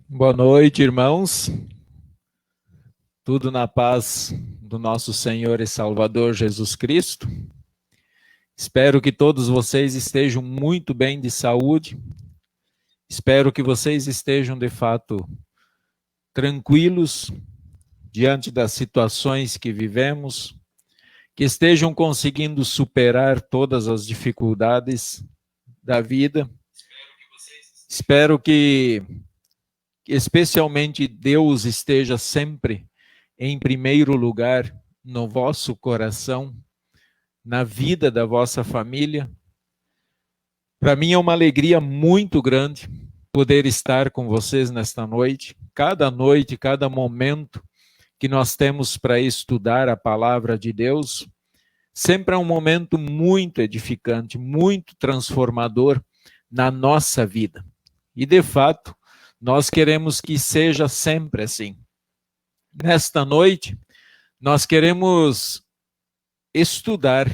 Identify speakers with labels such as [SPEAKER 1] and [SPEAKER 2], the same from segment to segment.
[SPEAKER 1] Boa noite, irmãos. Tudo na paz do nosso Senhor e Salvador Jesus Cristo. Espero que todos vocês estejam muito bem de saúde. Espero que vocês estejam, de fato, tranquilos diante das situações que vivemos, que estejam conseguindo superar todas as dificuldades da vida. Espero que especialmente Deus esteja sempre em primeiro lugar no vosso coração, na vida da vossa família. Para mim é uma alegria muito grande poder estar com vocês nesta noite. Cada momento que nós temos para estudar a palavra de Deus, sempre é um momento muito edificante, muito transformador na nossa vida. E de fato, nós queremos que seja sempre assim. Nesta noite, nós queremos estudar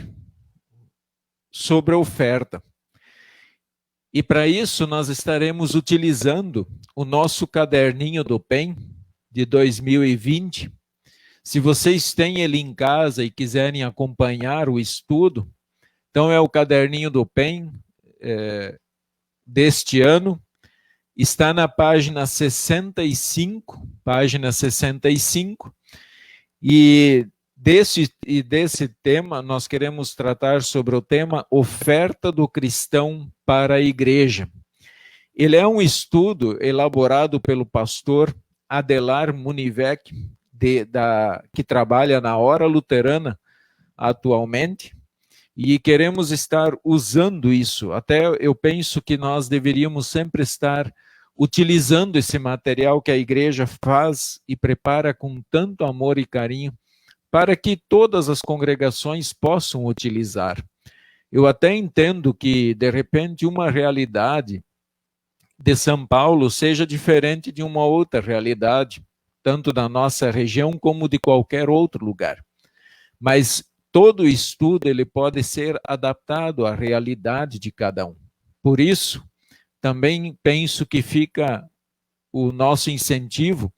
[SPEAKER 1] sobre a oferta. E para isso, nós estaremos utilizando o nosso caderninho do PEN de 2020. Se vocês têm ele em casa e quiserem acompanhar o estudo, então é o caderninho do PEN deste ano. Está na página 65, e desse tema nós queremos tratar sobre o tema oferta do cristão para a igreja. Ele é um estudo elaborado pelo pastor Adelar Munivec, que trabalha na Hora Luterana atualmente, e queremos estar usando isso. Até eu penso que nós deveríamos sempre estar utilizando esse material que a igreja faz e prepara com tanto amor e carinho, para que todas as congregações possam utilizar. Eu até entendo que, de repente, uma realidade de São Paulo seja diferente de uma outra realidade, tanto da nossa região como de qualquer outro lugar. Mas todo estudo ele pode ser adaptado à realidade de cada um. Por isso, também penso que fica o nosso incentivo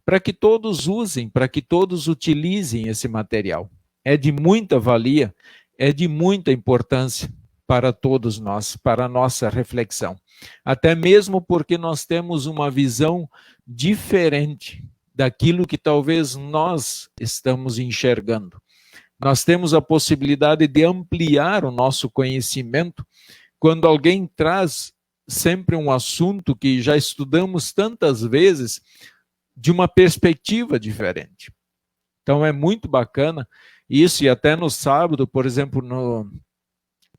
[SPEAKER 1] para que todos usem, para que todos utilizem esse material. É de muita valia, é de muita importância para todos nós, para a nossa reflexão. Até mesmo porque nós temos uma visão diferente daquilo que talvez nós estamos enxergando. Nós temos a possibilidade de ampliar o nosso conhecimento quando alguém traz sempre um assunto que já estudamos tantas vezes de uma perspectiva diferente. Então é muito bacana isso, e até no sábado, por exemplo,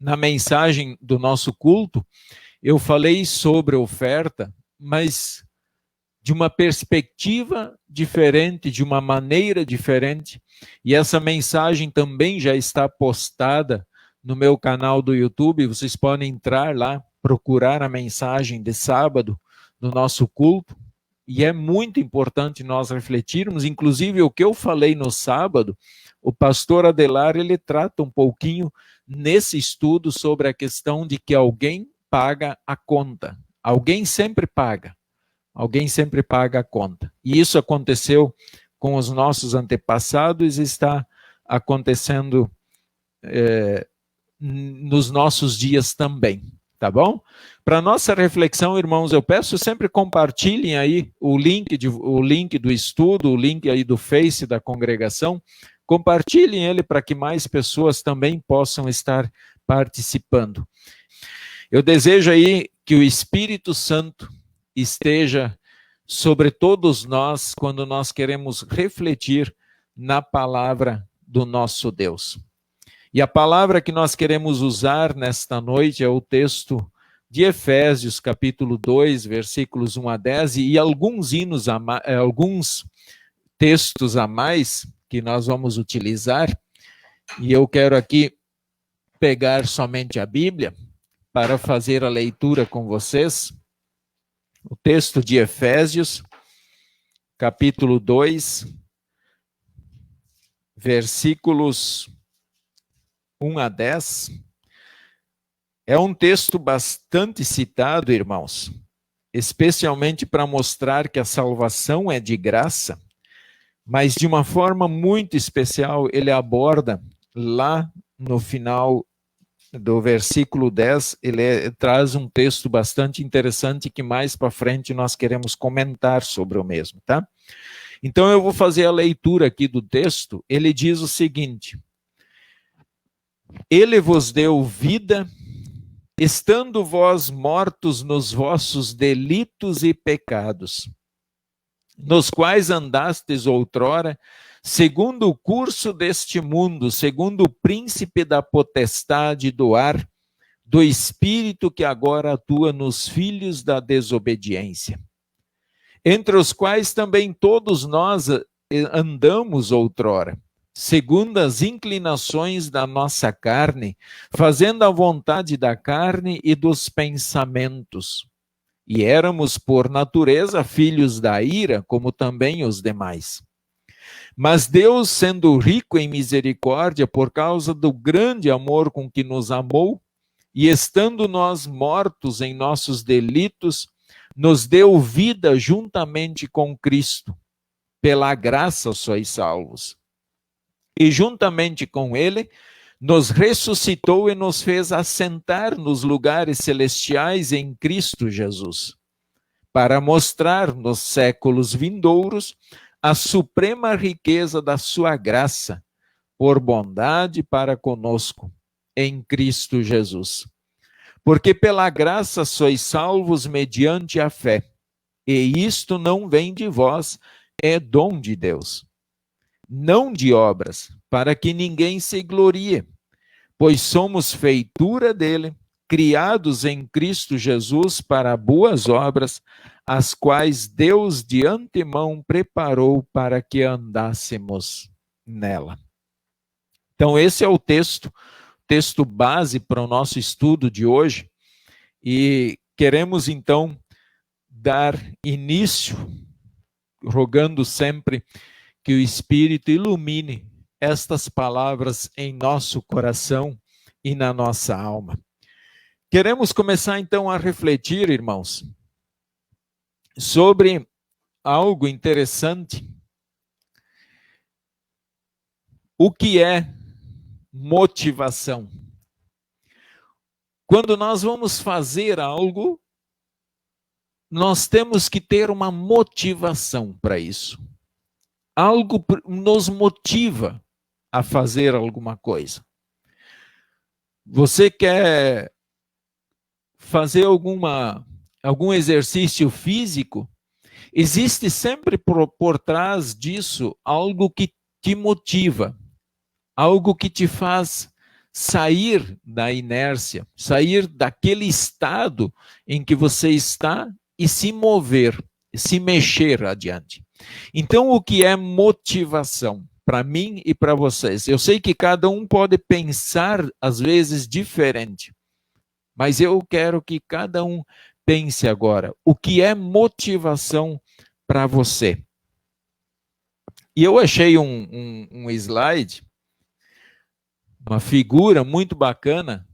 [SPEAKER 1] na mensagem do nosso culto, eu falei sobre oferta, mas de uma perspectiva diferente, de uma maneira diferente, e essa mensagem também já está postada no meu canal do YouTube. Vocês podem entrar lá, procurar a mensagem de sábado no nosso culto, e é muito importante nós refletirmos. Inclusive o que eu falei no sábado, o pastor Adelar, ele trata um pouquinho nesse estudo sobre a questão de que alguém paga a conta. Alguém sempre paga. Alguém sempre paga a conta. E isso aconteceu com os nossos antepassados e está acontecendo nos nossos dias também. Tá bom? Para nossa reflexão, irmãos, eu peço sempre compartilhem aí o link do estudo, o link aí do Face da congregação. Compartilhem ele para que mais pessoas também possam estar participando. Eu desejo aí que o Espírito Santo esteja sobre todos nós quando nós queremos refletir na palavra do nosso Deus. E a palavra que nós queremos usar nesta noite é o texto de Efésios, capítulo 2, versículos 1 a 10, e alguns textos a mais que nós vamos utilizar. E eu quero aqui pegar somente a Bíblia para fazer a leitura com vocês. O texto de Efésios, capítulo 2, versículos 1 a 10. É um texto bastante citado, irmãos, especialmente para mostrar que a salvação é de graça, mas de uma forma muito especial ele aborda lá no final do versículo 10, ele traz um texto bastante interessante que mais para frente nós queremos comentar sobre o mesmo, tá? Então eu vou fazer a leitura aqui do texto. Ele diz o seguinte: Ele vos deu vida, estando vós mortos nos vossos delitos e pecados, nos quais andastes outrora, segundo o curso deste mundo, segundo o príncipe da potestade do ar, do espírito que agora atua nos filhos da desobediência, entre os quais também todos nós andamos outrora, segundo as inclinações da nossa carne, fazendo a vontade da carne e dos pensamentos. E éramos, por natureza, filhos da ira, como também os demais. Mas Deus, sendo rico em misericórdia, por causa do grande amor com que nos amou, e estando nós mortos em nossos delitos, nos deu vida juntamente com Cristo. Pela graça sois salvos. E juntamente com Ele, nos ressuscitou e nos fez assentar nos lugares celestiais em Cristo Jesus, para mostrar nos séculos vindouros a suprema riqueza da sua graça, por bondade para conosco, em Cristo Jesus. Porque pela graça sois salvos mediante a fé, e isto não vem de vós, é dom de Deus. Não de obras, para que ninguém se glorie, pois somos feitura dele, criados em Cristo Jesus para boas obras, as quais Deus de antemão preparou para que andássemos nela. Então esse é o texto base para o nosso estudo de hoje, e queremos então dar início, rogando sempre que o Espírito ilumine estas palavras em nosso coração e na nossa alma. Queremos começar então a refletir, irmãos, sobre algo interessante. O que é motivação? Quando nós vamos fazer algo, nós temos que ter uma motivação para isso. Algo nos motiva a fazer alguma coisa. Você quer fazer algum exercício físico? Existe sempre por trás disso algo que te motiva, algo que te faz sair da inércia, sair daquele estado em que você está e se mover, se mexer adiante. Então, o que é motivação para mim e para vocês? Eu sei que cada um pode pensar, às vezes, diferente, mas eu quero que cada um pense agora. O que é motivação para você? E eu achei um slide, uma figura muito bacana,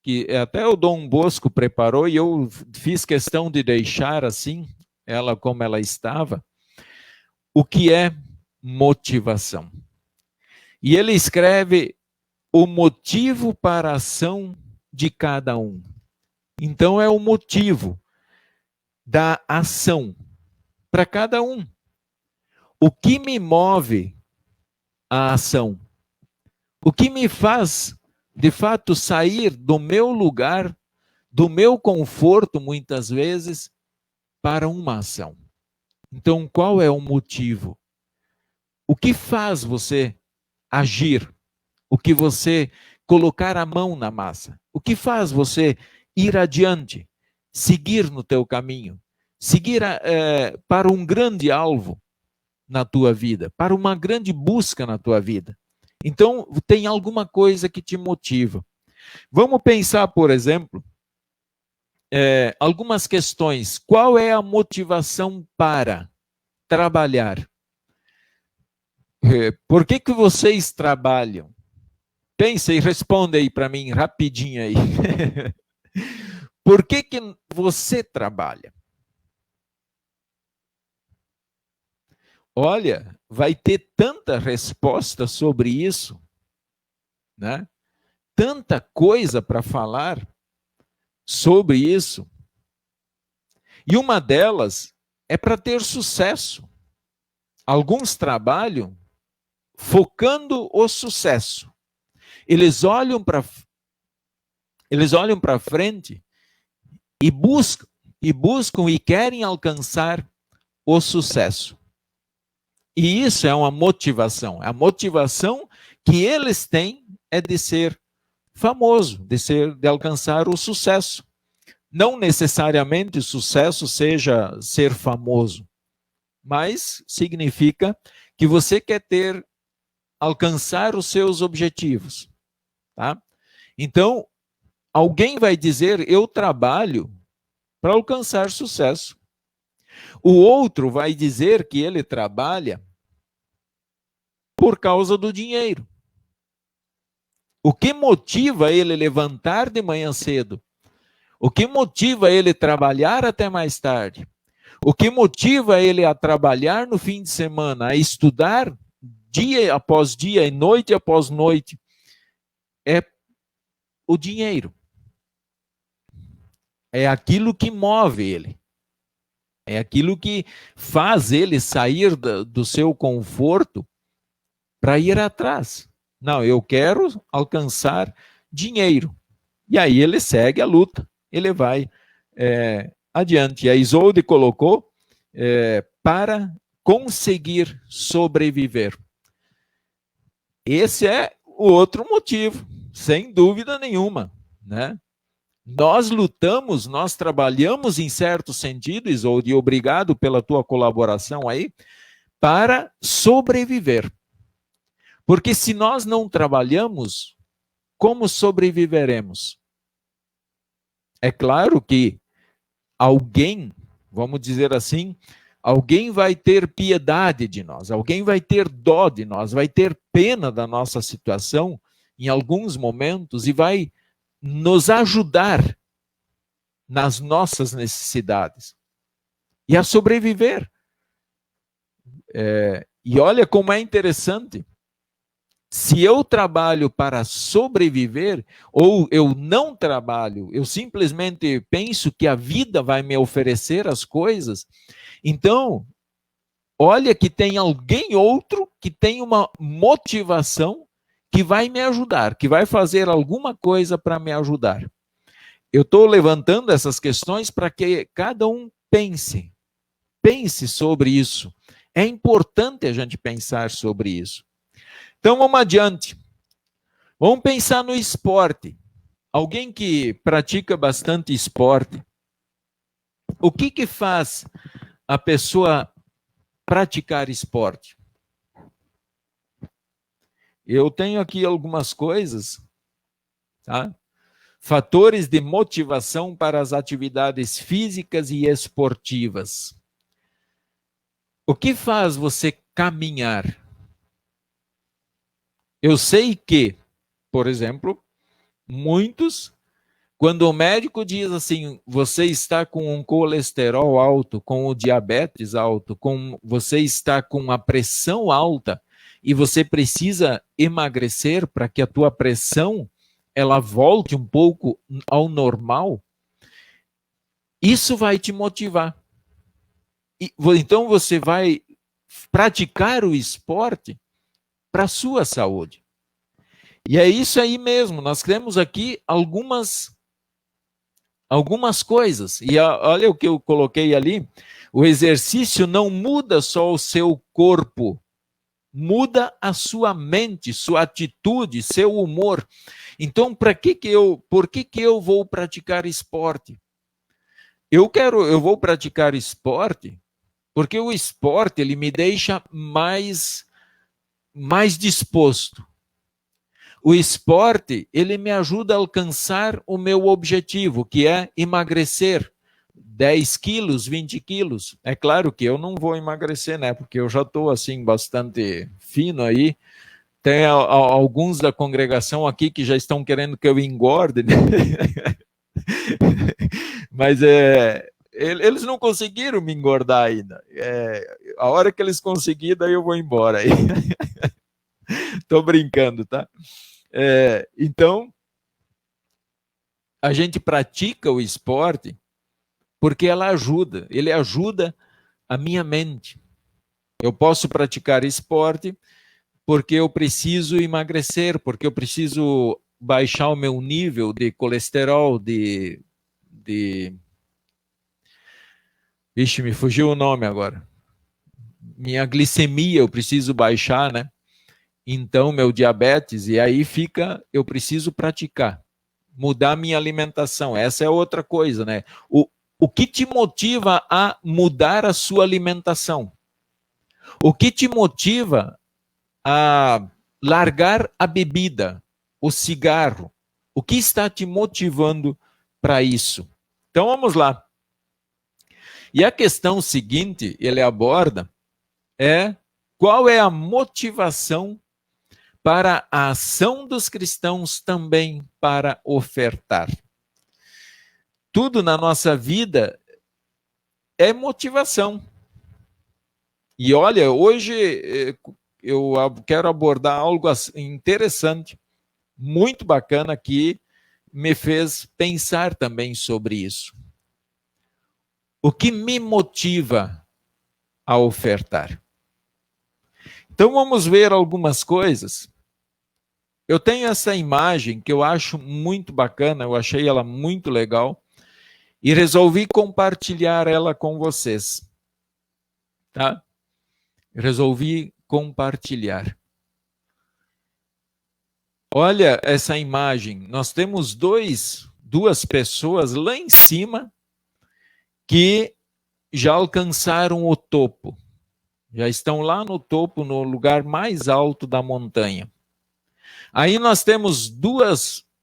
[SPEAKER 1] que até o Dom Bosco preparou, e eu fiz questão de deixar assim, ela como ela estava. O que é motivação? E ele escreve o motivo para a ação de cada um. Então é o motivo da ação para cada um. O que me move a ação? O que me faz, de fato, sair do meu lugar, do meu conforto, muitas vezes, para uma ação? Então, qual é o motivo? O que faz você agir? O que você colocar a mão na massa? O que faz você ir adiante? Seguir no teu caminho? Seguir para um grande alvo na tua vida? Para uma grande busca na tua vida? Então, tem alguma coisa que te motiva. Vamos pensar, por exemplo, algumas questões. Qual é a motivação para trabalhar? Por que vocês trabalham? Pensa e responda aí para mim, rapidinho aí. Por que você trabalha? olha, vai ter tanta resposta sobre isso, né? Tanta coisa para falar sobre isso. E uma delas é para ter sucesso. Alguns trabalham focando o sucesso. Eles olham para frente e buscam e querem alcançar o sucesso. E isso é uma motivação. A motivação que eles têm é de ser famoso, de alcançar o sucesso. Não necessariamente o sucesso seja ser famoso, mas significa que você quer alcançar os seus objetivos, tá? Então, alguém vai dizer, eu trabalho para alcançar sucesso. O outro vai dizer que ele trabalha por causa do dinheiro. O que motiva ele levantar de manhã cedo? O que motiva ele trabalhar até mais tarde? O que motiva ele a trabalhar no fim de semana, a estudar dia após dia e noite após noite? É o dinheiro. É aquilo que move ele. É aquilo que faz ele sair do seu conforto para ir atrás. Não, eu quero alcançar dinheiro. E aí ele segue a luta, ele vai adiante. E a Isolde colocou para conseguir sobreviver. Esse é o outro motivo, sem dúvida nenhuma, né? Nós lutamos, nós trabalhamos em certo sentido, Isolde, obrigado pela tua colaboração aí, para sobreviver. Porque se nós não trabalhamos, como sobreviveremos? É claro que alguém, vamos dizer assim, alguém vai ter piedade de nós, alguém vai ter dó de nós, vai ter pena da nossa situação em alguns momentos e vai nos ajudar nas nossas necessidades e a sobreviver. E olha como é interessante. Se eu trabalho para sobreviver, ou eu não trabalho, eu simplesmente penso que a vida vai me oferecer as coisas, então, olha que tem alguém outro que tem uma motivação que vai me ajudar, que vai fazer alguma coisa para me ajudar. Eu estou levantando essas questões para que cada um pense sobre isso. É importante a gente pensar sobre isso. Então, vamos adiante. Vamos pensar no esporte. Alguém que pratica bastante esporte, o que faz a pessoa praticar esporte? Eu tenho aqui algumas coisas, tá? Fatores de motivação para as atividades físicas e esportivas. O que faz você caminhar? Eu sei que, por exemplo, muitos, quando o médico diz assim, você está com um colesterol alto, com o diabetes alto, você está com a pressão alta e você precisa emagrecer para que a tua pressão ela volte um pouco ao normal, isso vai te motivar. Então você vai praticar o esporte para a sua saúde. E é isso aí mesmo, nós temos aqui algumas coisas. E olha o que eu coloquei ali, o exercício não muda só o seu corpo, muda a sua mente, sua atitude, seu humor. Então, por que eu vou praticar esporte? Eu vou praticar esporte porque o esporte ele me deixa mais disposto. O esporte ele me ajuda a alcançar o meu objetivo, que é emagrecer 10 quilos, 20 quilos. É claro que eu não vou emagrecer, né? Porque eu já estou assim bastante fino aí. Tem alguns da congregação aqui que já estão querendo que eu engorde, né? Mas Eles não conseguiram me engordar ainda. A hora que eles conseguirem, daí eu vou embora. Tô brincando, tá? Então, a gente pratica o esporte porque ele ajuda a minha mente. Eu posso praticar esporte porque eu preciso emagrecer, porque eu preciso baixar o meu nível de colesterol, Vixe, me fugiu o nome agora. Minha glicemia eu preciso baixar, né? Então, meu diabetes, e aí eu preciso praticar, mudar minha alimentação. Essa é outra coisa, né? O que te motiva a mudar a sua alimentação? O que te motiva a largar a bebida, o cigarro? O que está te motivando para isso? Então vamos lá. E a questão seguinte, ele aborda, qual é a motivação para a ação dos cristãos também para ofertar? Tudo na nossa vida é motivação. E olha, hoje eu quero abordar algo interessante, muito bacana, que me fez pensar também sobre isso. O que me motiva a ofertar? Então vamos ver algumas coisas. Eu tenho essa imagem que eu acho muito bacana, eu achei ela muito legal e resolvi compartilhar ela com vocês. Tá? Resolvi compartilhar. Olha essa imagem. Nós temos duas pessoas lá em cima que já alcançaram o topo. Já estão lá no topo, no lugar mais alto da montanha. Aí nós temos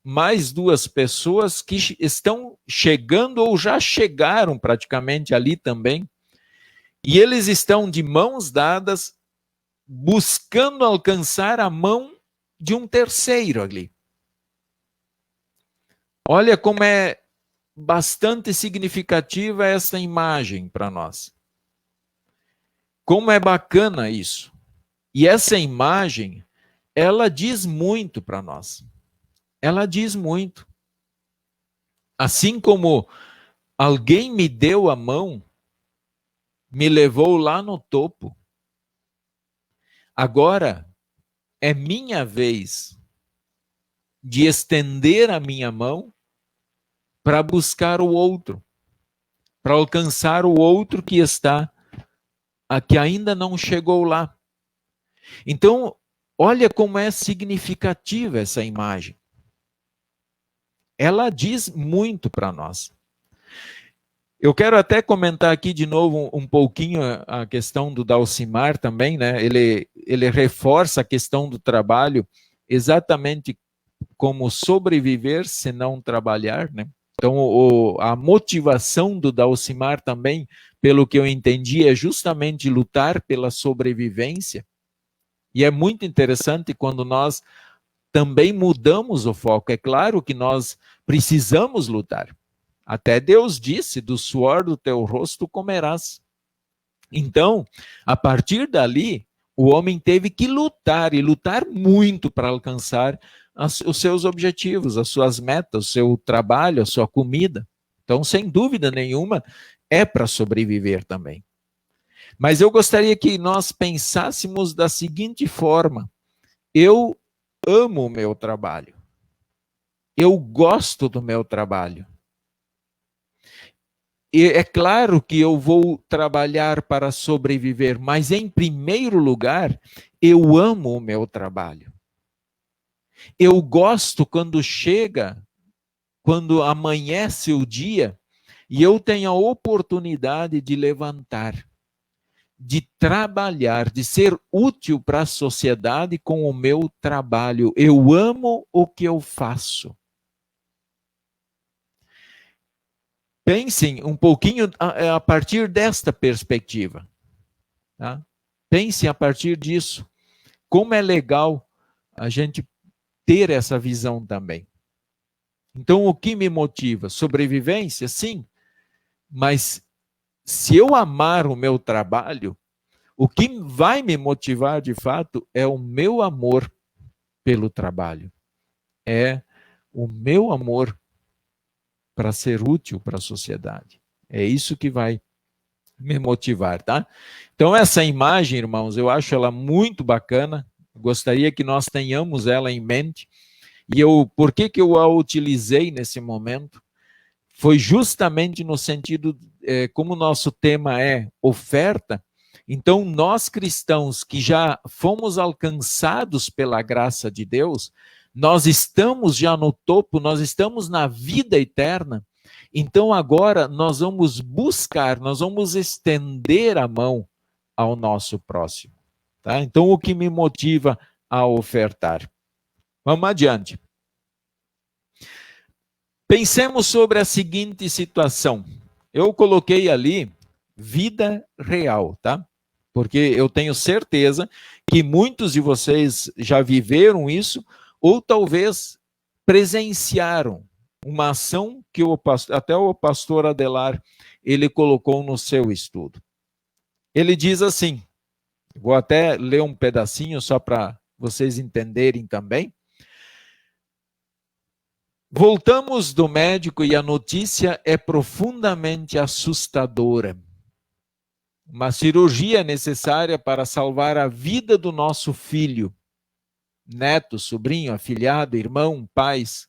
[SPEAKER 1] mais duas pessoas que estão chegando ou já chegaram praticamente ali também. E eles estão de mãos dadas, buscando alcançar a mão de um terceiro ali. Olha como é bastante significativa essa imagem para nós. Como é bacana isso. E essa imagem, ela diz muito para nós. Ela diz muito. Assim como alguém me deu a mão, me levou lá no topo. Agora é minha vez de estender a minha mão para buscar o outro, para alcançar o outro que que ainda não chegou lá. Então, olha como é significativa essa imagem. Ela diz muito para nós. Eu quero até comentar aqui de novo um pouquinho a questão do Dalcimar também, né? Ele reforça a questão do trabalho exatamente como sobreviver se não trabalhar, né? Então, a motivação do Dalcimar também, pelo que eu entendi, é justamente lutar pela sobrevivência. E é muito interessante quando nós também mudamos o foco. É claro que nós precisamos lutar. Até Deus disse, do suor do teu rosto comerás. Então, a partir dali, o homem teve que lutar, e lutar muito para alcançar os seus objetivos, as suas metas, o seu trabalho, a sua comida. Então, sem dúvida nenhuma, é para sobreviver também. Mas eu gostaria que nós pensássemos da seguinte forma: eu amo o meu trabalho. Eu gosto do meu trabalho. E é claro que eu vou trabalhar para sobreviver, mas em primeiro lugar, eu amo o meu trabalho. Eu gosto quando amanhece o dia e eu tenho a oportunidade de levantar, de trabalhar, de ser útil para a sociedade com o meu trabalho. Eu amo o que eu faço. Pensem um pouquinho a partir desta perspectiva. Tá? Pensem a partir disso. Como é legal a gente ter essa visão também. Então, o que me motiva? Sobrevivência? Sim. Mas se eu amar o meu trabalho, o que vai me motivar de fato é o meu amor pelo trabalho. É o meu amor para ser útil para a sociedade. É isso que vai me motivar, tá? Então, essa imagem, irmãos, eu acho ela muito bacana. Gostaria que nós tenhamos ela em mente. E por que eu a utilizei nesse momento? Foi justamente no sentido, como o nosso tema é oferta, então nós cristãos que já fomos alcançados pela graça de Deus, nós estamos já no topo, nós estamos na vida eterna, então agora nós vamos buscar, nós vamos estender a mão ao nosso próximo. Tá? Então o que me motiva a ofertar? Vamos adiante. Pensemos sobre a seguinte situação. Eu coloquei ali vida real, tá? Porque eu tenho certeza que muitos de vocês já viveram isso ou talvez presenciaram uma ação que até o pastor Adelar ele colocou no seu estudo. Ele diz assim, vou até ler um pedacinho só para vocês entenderem também. Voltamos do médico e a notícia é profundamente assustadora. Uma cirurgia necessária para salvar a vida do nosso filho, neto, sobrinho, afilhado, irmão, pais.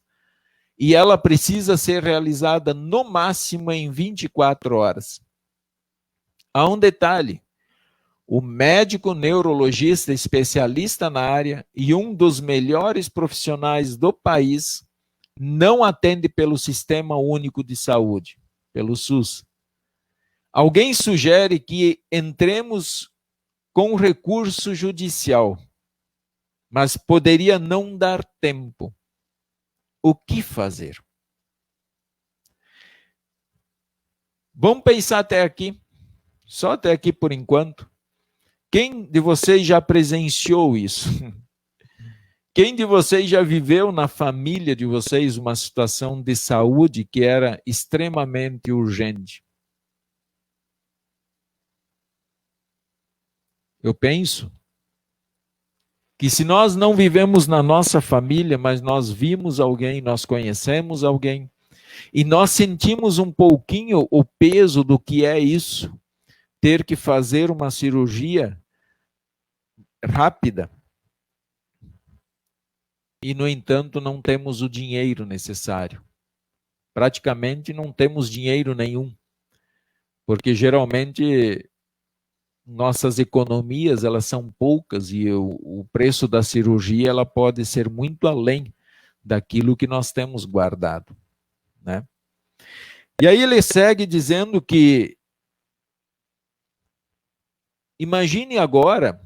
[SPEAKER 1] E ela precisa ser realizada no máximo em 24 horas. Há um detalhe. O médico neurologista especialista na área e um dos melhores profissionais do país não atende pelo Sistema Único de Saúde, pelo SUS. Alguém sugere que entremos com recurso judicial, mas poderia não dar tempo. O que fazer? Vamos pensar até aqui, só até aqui por enquanto. Quem de vocês já presenciou isso? Quem de vocês já viveu na família de vocês uma situação de saúde que era extremamente urgente? Eu penso que se nós não vivemos na nossa família, mas nós vimos alguém, nós conhecemos alguém, e nós sentimos um pouquinho o peso do que é isso, ter que fazer uma cirurgia rápida, e, no entanto, não temos o dinheiro necessário. Praticamente não temos dinheiro nenhum, porque geralmente nossas economias elas são poucas e o preço da cirurgia ela pode ser muito além daquilo que nós temos guardado, né? E aí ele segue dizendo que imagine agora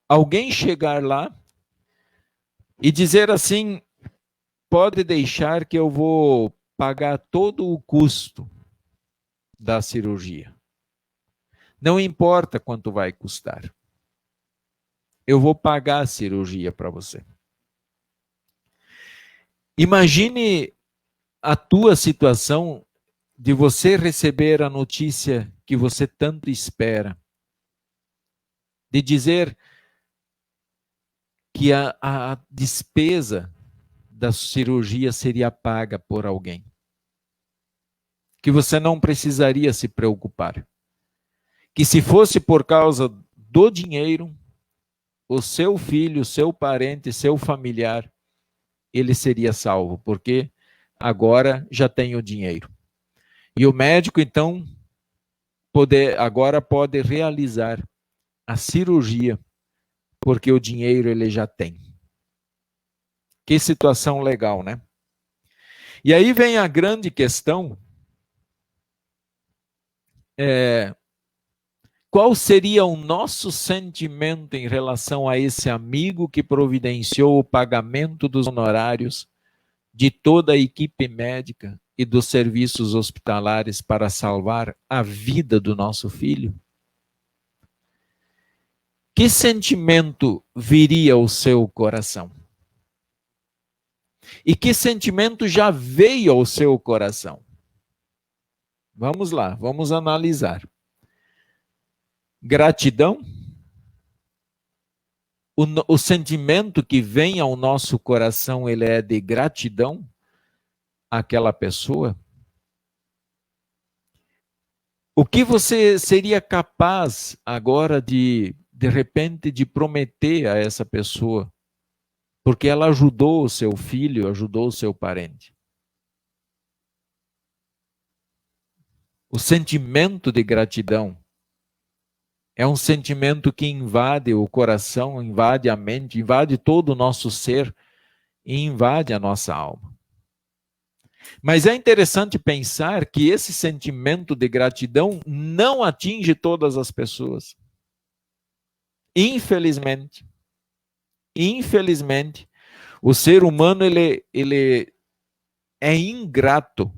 [SPEAKER 1] alguém chegar lá e dizer assim, pode deixar que eu vou pagar todo o custo da cirurgia. Não importa quanto vai custar. Eu vou pagar a cirurgia para você. Imagine a tua situação de você receber a notícia que você tanto espera. De dizer que a despesa da cirurgia seria paga por alguém. Que você não precisaria se preocupar. Que se fosse por causa do dinheiro, o seu filho, seu parente, seu familiar, ele seria salvo, porque agora já tem o dinheiro. E o médico, então, agora pode realizar a cirurgia, porque o dinheiro ele já tem. Que situação legal, né? E aí vem a grande questão, qual seria o nosso sentimento em relação a esse amigo que providenciou o pagamento dos honorários de toda a equipe médica e dos serviços hospitalares para salvar a vida do nosso filho? Que sentimento viria ao seu coração? E que sentimento já veio ao seu coração? Vamos lá, vamos analisar. Gratidão. O sentimento que vem ao nosso coração, ele é de gratidão àquela pessoa? O que você seria capaz agora de repente, de prometer a essa pessoa? Porque ela ajudou o seu filho, ajudou o seu parente. O sentimento de gratidão é um sentimento que invade o coração, invade a mente, invade todo o nosso ser e invade a nossa alma. Mas é interessante pensar que esse sentimento de gratidão não atinge todas as pessoas. Infelizmente, o ser humano ele é ingrato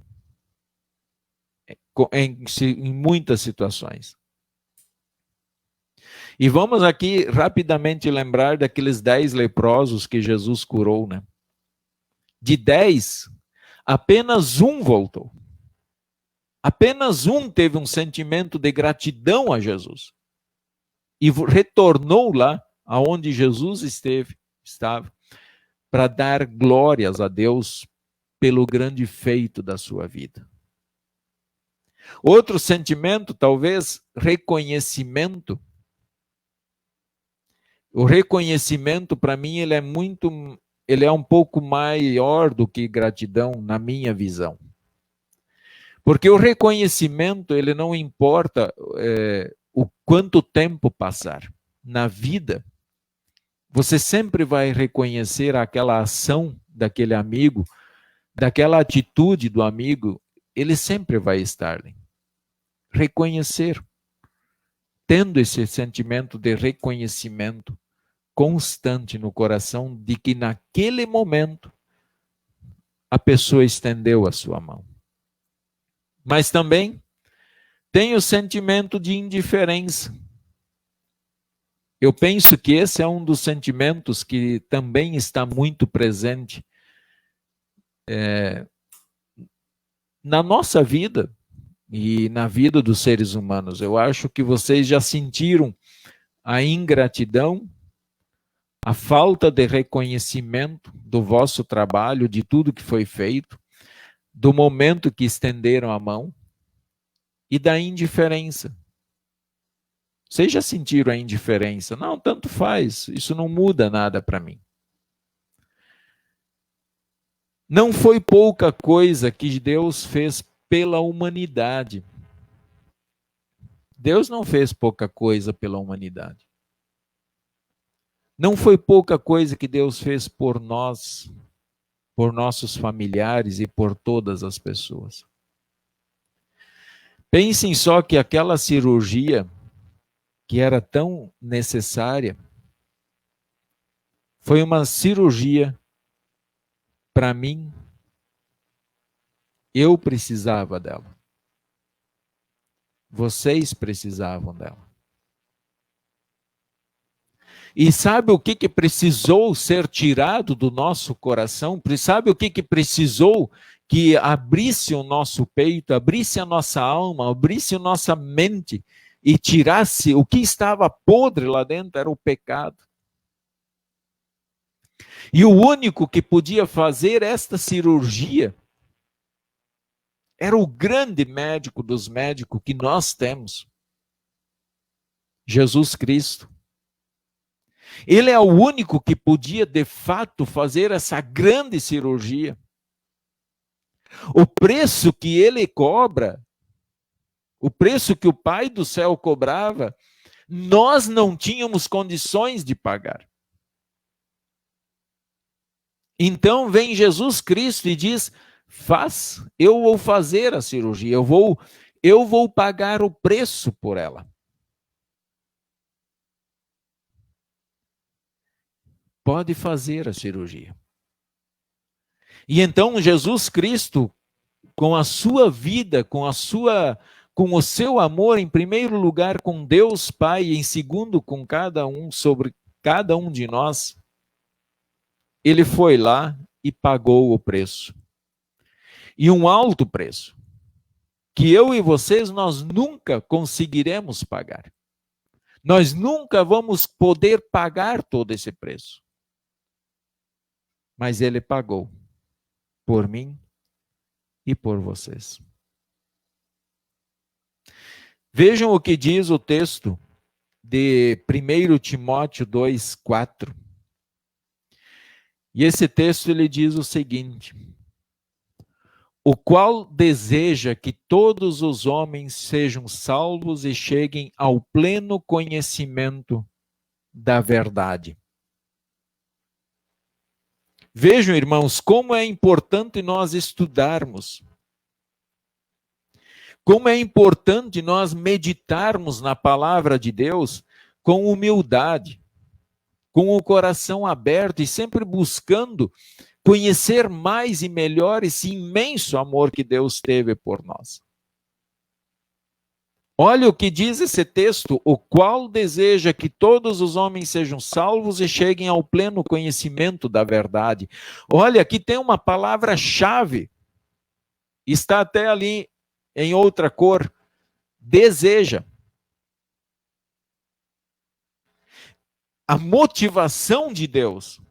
[SPEAKER 1] em muitas situações. E vamos aqui rapidamente lembrar daqueles 10 leprosos que Jesus curou, né? De 10, apenas um voltou. Apenas um teve um sentimento de gratidão a Jesus. E retornou lá aonde Jesus estava, para dar glórias a Deus pelo grande feito da sua vida. Outro sentimento, talvez, reconhecimento. O reconhecimento, para mim, ele é um pouco maior do que gratidão, na minha visão. Porque o reconhecimento, ele não importa o quanto tempo passar. Na vida, você sempre vai reconhecer aquela ação daquele amigo, daquela atitude do amigo, ele sempre vai estar ali. Reconhecer, tendo esse sentimento de reconhecimento constante no coração de que naquele momento a pessoa estendeu a sua mão. Mas também tem o sentimento de indiferença. Eu penso que esse é um dos sentimentos que também está muito presente na nossa vida e na vida dos seres humanos. Eu acho que vocês já sentiram a ingratidão, a falta de reconhecimento do vosso trabalho, de tudo que foi feito, do momento que estenderam a mão e da indiferença. Vocês já sentiram a indiferença? Não, tanto faz, isso não muda nada para mim. Não foi pouca coisa que Deus fez pela humanidade. Deus não fez pouca coisa pela humanidade. Não foi pouca coisa que Deus fez por nós, por nossos familiares e por todas as pessoas. Pensem só que aquela cirurgia que era tão necessária foi uma cirurgia para mim. Eu precisava dela. Vocês precisavam dela. E sabe o que precisou ser tirado do nosso coração? Sabe o que precisou que abrisse o nosso peito, abrisse a nossa alma, abrisse a nossa mente e tirasse o que estava podre lá dentro? Era o pecado. E o único que podia fazer esta cirurgia era o grande médico dos médicos que nós temos, Jesus Cristo. Ele é o único que podia, de fato, fazer essa grande cirurgia. O preço que ele cobra, o preço que o Pai do céu cobrava, nós não tínhamos condições de pagar. Então vem Jesus Cristo e diz: eu vou fazer a cirurgia, eu vou pagar o preço por ela. Pode fazer a cirurgia. E então Jesus Cristo, com a sua vida, com o seu amor, em primeiro lugar com Deus Pai, e em segundo com cada um, sobre cada um de nós, ele foi lá e pagou o preço. E um alto preço. que eu e vocês nós nunca conseguiremos pagar. Nós nunca vamos poder pagar todo esse preço. Mas ele pagou por mim e por vocês. Vejam o que diz o texto de 1 Timóteo 2:4. E esse texto ele diz o seguinte: o qual deseja que todos os homens sejam salvos e cheguem ao pleno conhecimento da verdade. Vejam, irmãos, como é importante nós estudarmos. Como é importante nós meditarmos na palavra de Deus com humildade, com o coração aberto e sempre buscando conhecer mais e melhor esse imenso amor que Deus teve por nós. Olha o que diz esse texto: o qual deseja que todos os homens sejam salvos e cheguem ao pleno conhecimento da verdade. Olha, aqui tem uma palavra-chave, está até ali em outra cor: deseja. A motivação de Deus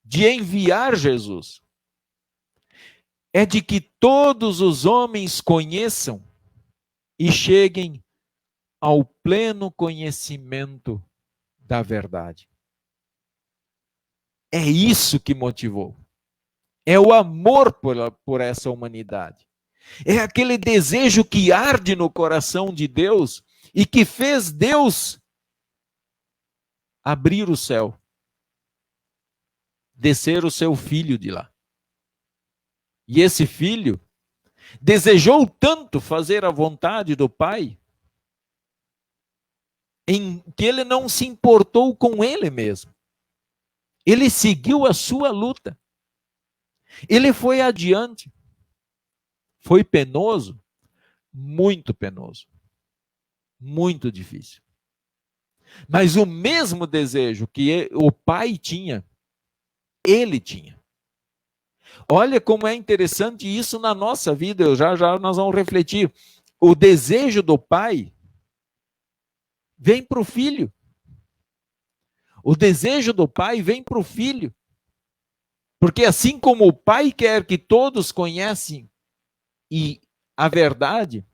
[SPEAKER 1] de enviar Jesus é de que todos os homens conheçam e cheguem ao pleno conhecimento da verdade. É isso que motivou. É o amor por essa humanidade. É aquele desejo que arde no coração de Deus e que fez Deus abrir o céu, descer o seu filho de lá. E esse filho desejou tanto fazer a vontade do Pai, em que ele não se importou com ele mesmo. Ele seguiu a sua luta. Ele foi adiante. Foi penoso? Muito penoso. Muito difícil. Mas o mesmo desejo que o Pai tinha, ele tinha. Olha como é interessante isso na nossa vida. Já nós vamos refletir. O desejo do Pai vem para o filho. O desejo do Pai vem para o filho. Porque assim como o Pai quer que todos conhecem e a verdade,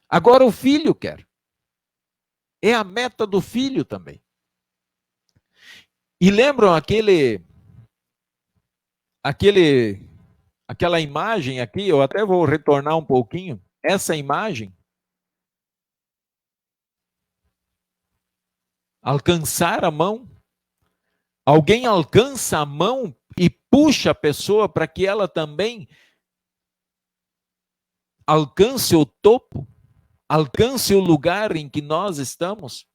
[SPEAKER 1] agora o filho quer. É a meta do filho também. E lembram aquela imagem aqui, eu até vou retornar um pouquinho, essa imagem, alcançar a mão, alguém alcança a mão e puxa a pessoa para que ela também alcance o topo, alcance o lugar em que nós estamos.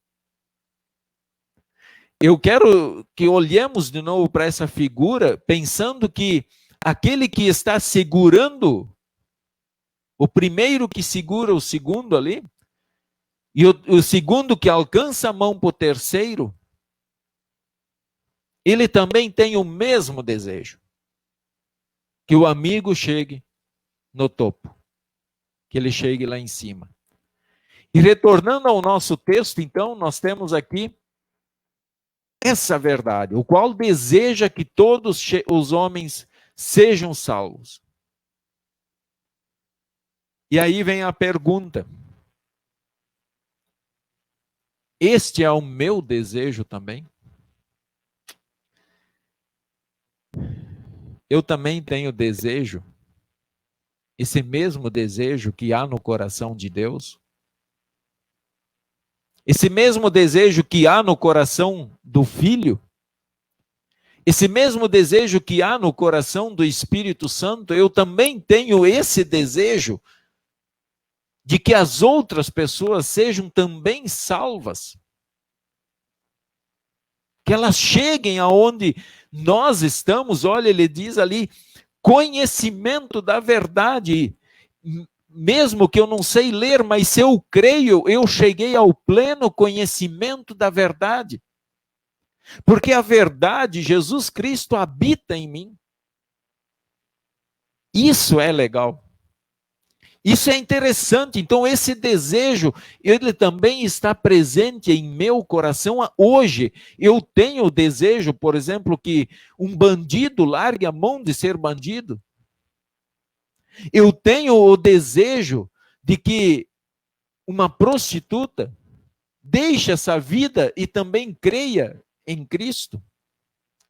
[SPEAKER 1] Eu quero que olhemos de novo para essa figura, pensando que aquele que está segurando, o primeiro que segura o segundo ali, e o segundo que alcança a mão para o terceiro, ele também tem o mesmo desejo. Que o amigo chegue no topo, que ele chegue lá em cima. E retornando ao nosso texto, então, nós temos aqui essa verdade, o qual deseja que todos os homens sejam salvos. E aí vem a pergunta: este é o meu desejo também? Eu também tenho desejo, esse mesmo desejo que há no coração de Deus? Esse mesmo desejo que há no coração do Filho? Esse mesmo desejo que há no coração do Espírito Santo? Eu também tenho esse desejo de que as outras pessoas sejam também salvas. Que elas cheguem aonde nós estamos. Olha, ele diz ali, conhecimento da verdade. Mesmo que eu não sei ler, mas se eu creio, eu cheguei ao pleno conhecimento da verdade. Porque a verdade, Jesus Cristo habita em mim. Isso é legal. Isso é interessante. Então, esse desejo, ele também está presente em meu coração hoje. Eu tenho o desejo, por exemplo, que um bandido largue a mão de ser bandido. Eu tenho o desejo de que uma prostituta deixe essa vida e também creia em Cristo,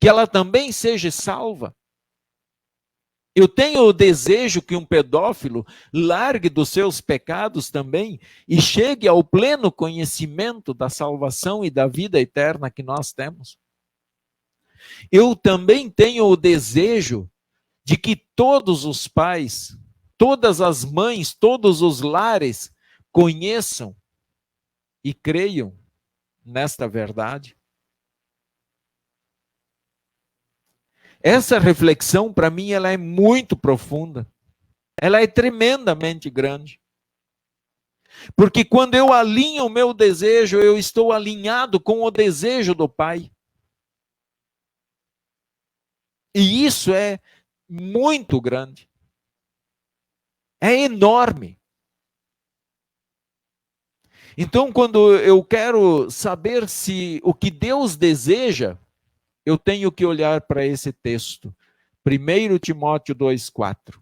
[SPEAKER 1] que ela também seja salva. Eu tenho o desejo que um pedófilo largue dos seus pecados também e chegue ao pleno conhecimento da salvação e da vida eterna que nós temos. Eu também tenho o desejo de que todos os pais, todas as mães, todos os lares conheçam e creiam nesta verdade. Essa reflexão, para mim, ela é muito profunda. Ela é tremendamente grande. Porque quando eu alinho o meu desejo, eu estou alinhado com o desejo do Pai. E isso é muito grande. É enorme. Então, quando eu quero saber se o que Deus deseja, eu tenho que olhar para esse texto. 1 Timóteo 2,4.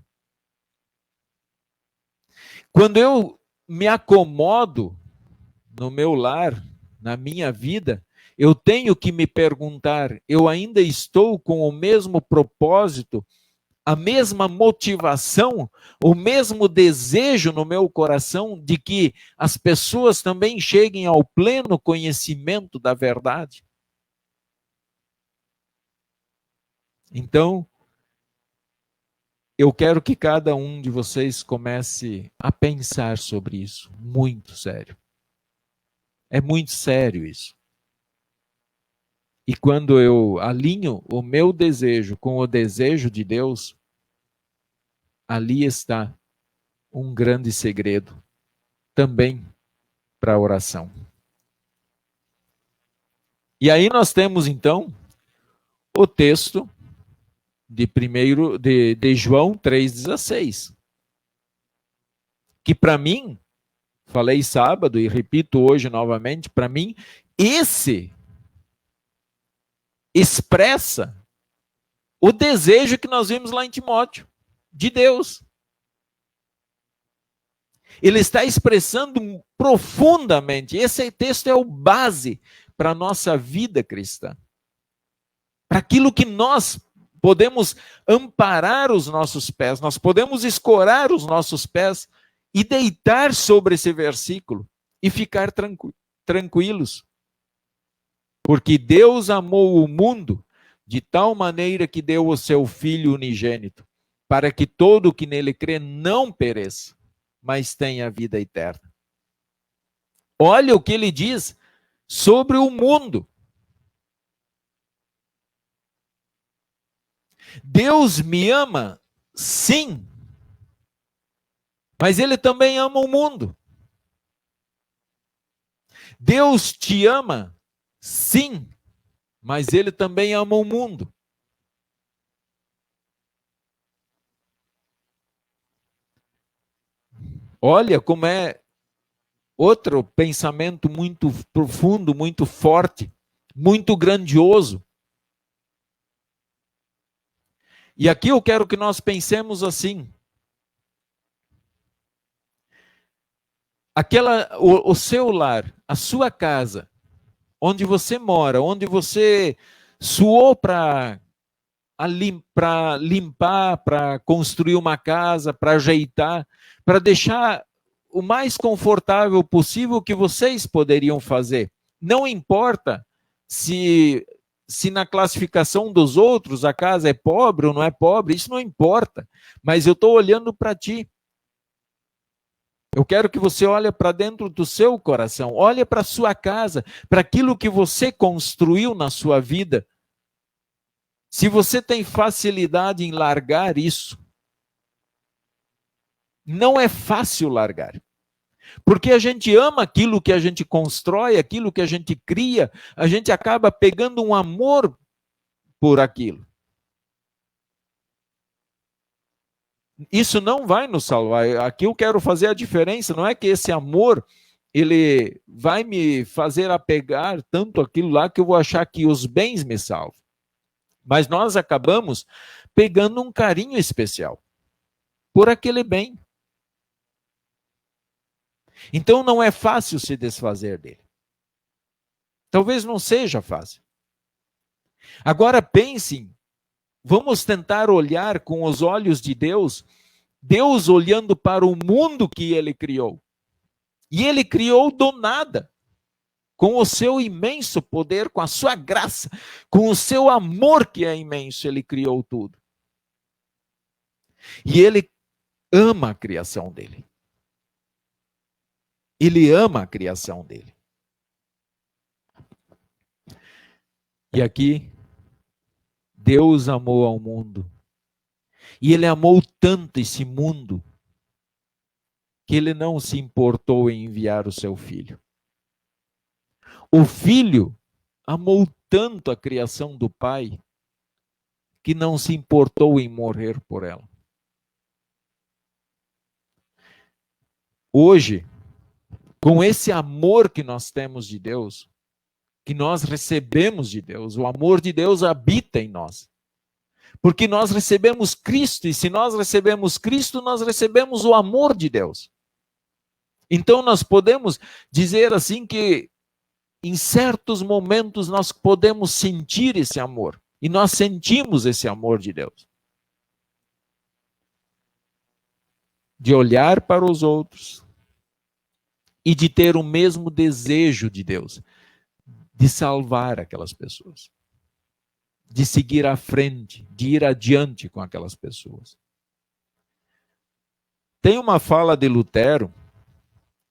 [SPEAKER 1] Quando eu me acomodo no meu lar, na minha vida, eu tenho que me perguntar: eu ainda estou com o mesmo propósito, a mesma motivação, o mesmo desejo no meu coração de que as pessoas também cheguem ao pleno conhecimento da verdade? Então, eu quero que cada um de vocês comece a pensar sobre isso, muito sério. É muito sério isso. E quando eu alinho o meu desejo com o desejo de Deus, ali está um grande segredo também para a oração. E aí nós temos então o texto de João 3,16, que para mim, falei sábado e repito hoje novamente, para mim, esse expressa o desejo que nós vimos lá em Timóteo, de Deus. Ele está expressando profundamente, esse texto é o base para a nossa vida cristã. Para aquilo que nós podemos amparar os nossos pés, nós podemos escorar os nossos pés e deitar sobre esse versículo e ficar tranquilos. Porque Deus amou o mundo de tal maneira que deu o seu Filho unigênito, para que todo o que nele crê não pereça, mas tenha vida eterna. Olha o que ele diz sobre o mundo. Deus me ama, sim, mas ele também ama o mundo. Deus te ama, sim, mas ele também ama o mundo. Olha como é outro pensamento muito profundo, muito forte, muito grandioso. E aqui eu quero que nós pensemos assim. O seu lar, a sua casa, onde você mora, onde você suou para limpar, para construir uma casa, para ajeitar, para deixar o mais confortável possível que vocês poderiam fazer. Não importa se na classificação dos outros a casa é pobre ou não é pobre, isso não importa. Mas eu estou olhando para ti. Eu quero que você olhe para dentro do seu coração, olhe para a sua casa, para aquilo que você construiu na sua vida. Se você tem facilidade em largar isso, não é fácil largar. Porque a gente ama aquilo que a gente constrói, aquilo que a gente cria, a gente acaba pegando um amor por aquilo. Isso não vai nos salvar. Aqui eu quero fazer a diferença. Não é que esse amor ele vai me fazer apegar tanto aquilo lá que eu vou achar que os bens me salvam. Mas nós acabamos pegando um carinho especial por aquele bem. Então não é fácil se desfazer dele. Talvez não seja fácil. Agora pensem, vamos tentar olhar com os olhos de Deus, Deus olhando para o mundo que ele criou. E ele criou do nada, com o seu imenso poder, com a sua graça, com o seu amor que é imenso, ele criou tudo. E ele ama a criação dele. Ele ama a criação dele. E aqui, Deus amou ao mundo. E ele amou tanto esse mundo, que ele não se importou em enviar o seu filho. O filho amou tanto a criação do pai, que não se importou em morrer por ela. Hoje, com esse amor que nós temos de Deus, que nós recebemos de Deus, o amor de Deus habita em nós. Porque nós recebemos Cristo, e se nós recebemos Cristo, nós recebemos o amor de Deus. Então nós podemos dizer assim que em certos momentos nós podemos sentir esse amor. E nós sentimos esse amor de Deus. De olhar para os outros e de ter o mesmo desejo de Deus, de salvar aquelas pessoas, de seguir à frente, de ir adiante com aquelas pessoas. Tem uma fala de Lutero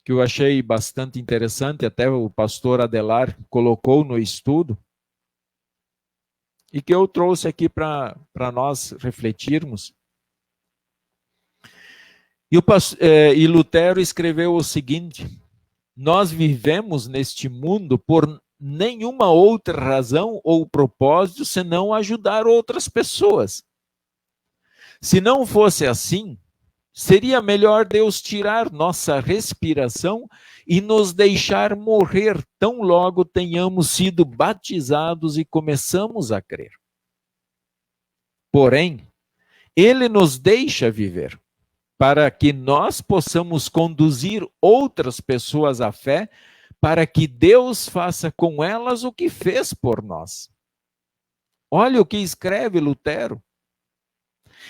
[SPEAKER 1] que eu achei bastante interessante, até o pastor Adelar colocou no estudo, e que eu trouxe aqui para nós refletirmos. E Lutero escreveu o seguinte: nós vivemos neste mundo por nenhuma outra razão ou propósito senão ajudar outras pessoas. Se não fosse assim, seria melhor Deus tirar nossa respiração e nos deixar morrer tão logo tenhamos sido batizados e começamos a crer. Porém, Ele nos deixa viver, para que nós possamos conduzir outras pessoas à fé, para que Deus faça com elas o que fez por nós. Olha o que escreve Lutero.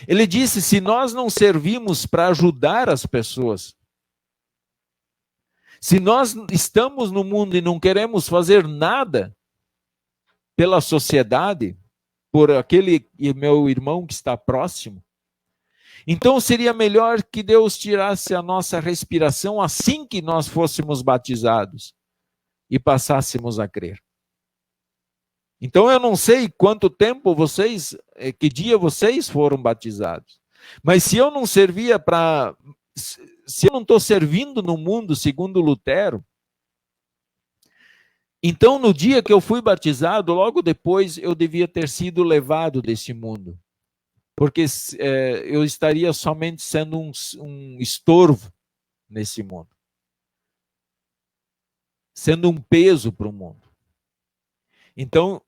[SPEAKER 1] Ele disse: se nós não servimos para ajudar as pessoas, se nós estamos no mundo e não queremos fazer nada pela sociedade, por aquele meu irmão que está próximo, então seria melhor que Deus tirasse a nossa respiração assim que nós fôssemos batizados e passássemos a crer. Então eu não sei quanto tempo vocês, que dia vocês foram batizados. Mas se eu não servia para, se eu não estou servindo no mundo segundo Lutero, então no dia que eu fui batizado, logo depois eu devia ter sido levado desse mundo. Porque eu estaria somente sendo um estorvo nesse mundo. Sendo um peso para o mundo. Então,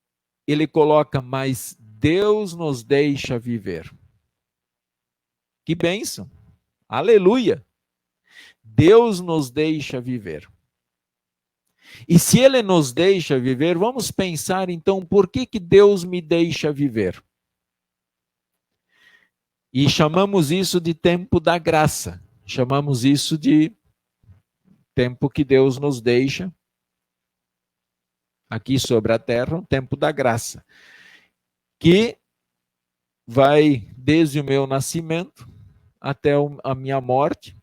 [SPEAKER 1] ele coloca, mas Deus nos deixa viver. Que bênção! Aleluia! Deus nos deixa viver. E se Ele nos deixa viver, vamos pensar então, por que Deus me deixa viver? E chamamos isso de tempo da graça. Chamamos isso de tempo que Deus nos deixa aqui sobre a terra, o tempo da graça, que vai desde o meu nascimento até a minha morte,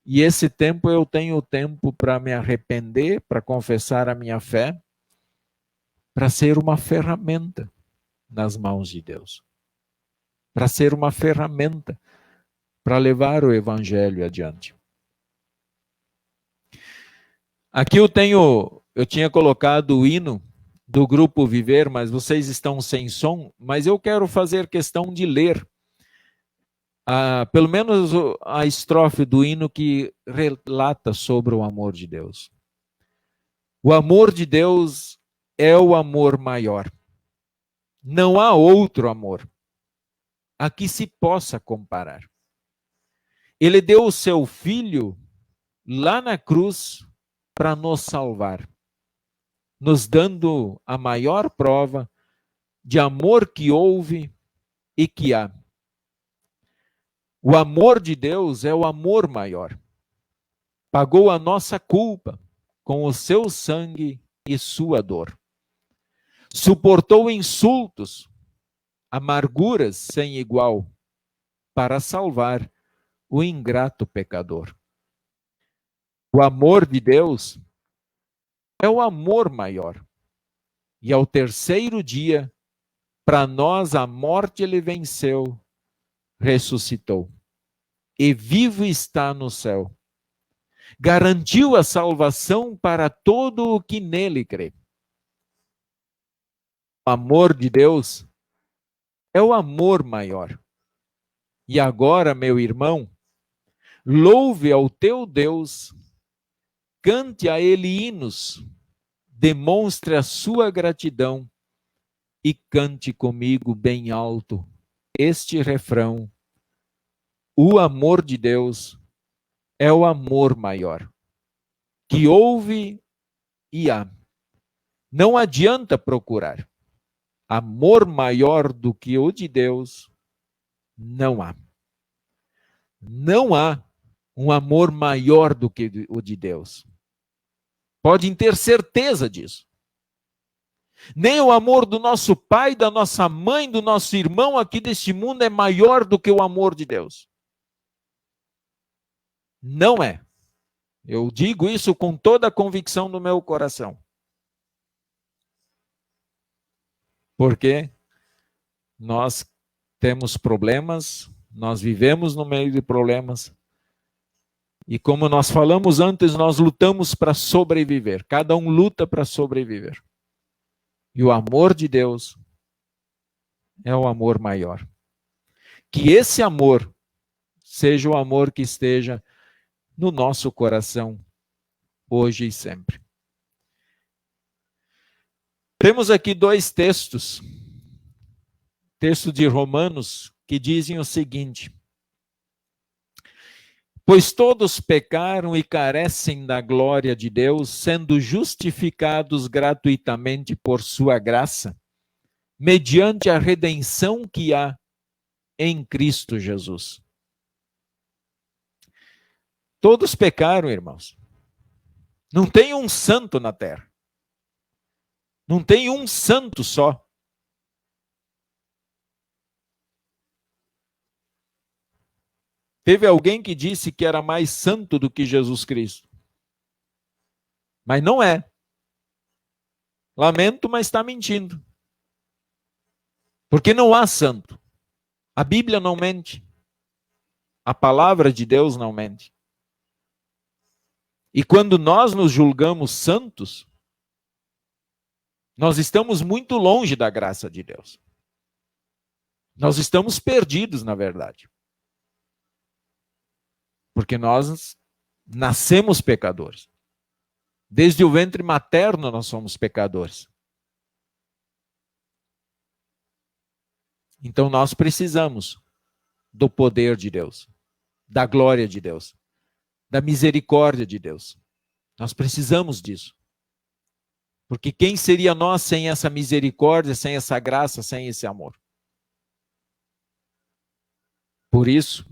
[SPEAKER 1] e esse tempo eu tenho tempo para me arrepender, para confessar a minha fé, para ser uma ferramenta nas mãos de Deus, para ser uma ferramenta para levar o evangelho adiante. Aqui eu tinha colocado o hino do Grupo Viver, mas vocês estão sem som, mas eu quero fazer questão de ler pelo menos a estrofe do hino que relata sobre o amor de Deus. O amor de Deus é o amor maior. Não há outro amor a que se possa comparar. Ele deu o seu Filho lá na cruz para nos salvar, nos dando a maior prova de amor que houve e que há. O amor de Deus é o amor maior. Pagou a nossa culpa com o seu sangue e sua dor. Suportou insultos, amarguras sem igual, para salvar o ingrato pecador. O amor de Deus é o amor maior. E ao terceiro dia, para nós a morte ele venceu, ressuscitou. E vivo está no céu. Garantiu a salvação para todo o que nele crê. O amor de Deus é o amor maior. E agora, meu irmão, louve ao teu Deus, cante a ele hinos, demonstre a sua gratidão e cante comigo bem alto este refrão. O amor de Deus é o amor maior, que houve e há. Não adianta procurar. Amor maior do que o de Deus, não há. Não há um amor maior do que o de Deus. Podem ter certeza disso. Nem o amor do nosso pai, da nossa mãe, do nosso irmão aqui deste mundo é maior do que o amor de Deus. Não é. Eu digo isso com toda a convicção do meu coração. Porque nós temos problemas, nós vivemos no meio de problemas. E como nós falamos antes, nós lutamos para sobreviver. Cada um luta para sobreviver. E o amor de Deus é o amor maior. Que esse amor seja o amor que esteja no nosso coração, hoje e sempre. Temos aqui dois textos. Texto de Romanos, que dizem o seguinte: pois todos pecaram e carecem da glória de Deus, sendo justificados gratuitamente por sua graça, mediante a redenção que há em Cristo Jesus. Todos pecaram, irmãos. Não tem um santo na terra. Não tem um santo só. Teve alguém que disse que era mais santo do que Jesus Cristo. Mas não é. Lamento, mas está mentindo. Porque não há santo. A Bíblia não mente. A palavra de Deus não mente. E quando nós nos julgamos santos, nós estamos muito longe da graça de Deus. Nós estamos perdidos, na verdade. Porque nós nascemos pecadores. Desde o ventre materno nós somos pecadores. Então nós precisamos do poder de Deus, da glória de Deus, da misericórdia de Deus. Nós precisamos disso. Porque quem seria nós sem essa misericórdia, sem essa graça, sem esse amor? Por isso,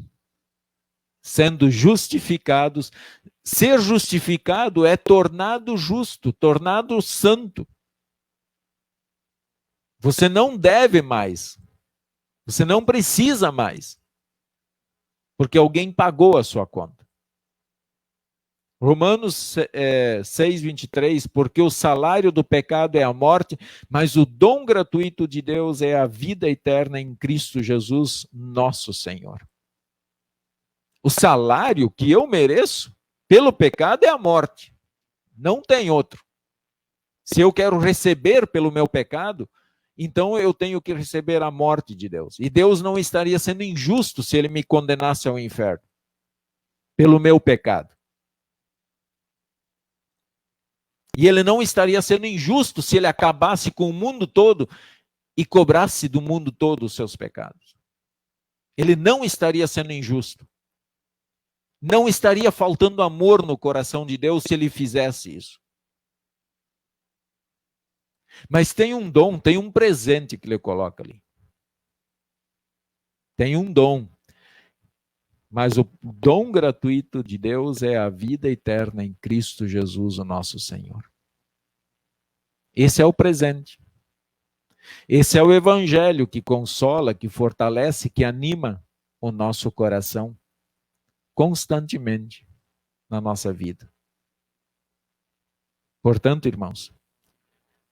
[SPEAKER 1] sendo justificados, ser justificado é tornado justo, tornado santo. Você não deve mais. Você não precisa mais. Porque alguém pagou a sua conta. Romanos 6:23, porque o salário do pecado é a morte, mas o dom gratuito de Deus é a vida eterna em Cristo Jesus, nosso Senhor. O salário que eu mereço pelo pecado é a morte. Não tem outro. Se eu quero receber pelo meu pecado, então eu tenho que receber a morte de Deus. E Deus não estaria sendo injusto se ele me condenasse ao inferno pelo meu pecado. E ele não estaria sendo injusto se ele acabasse com o mundo todo e cobrasse do mundo todo os seus pecados. Ele não estaria sendo injusto. Não estaria faltando amor no coração de Deus se ele fizesse isso. Mas tem um dom, tem um presente que ele coloca ali. Tem um dom. Mas o dom gratuito de Deus é a vida eterna em Cristo Jesus, o nosso Senhor. Esse é o presente. Esse é o evangelho que consola, que fortalece, que anima o nosso coração constantemente na nossa vida. Portanto, irmãos,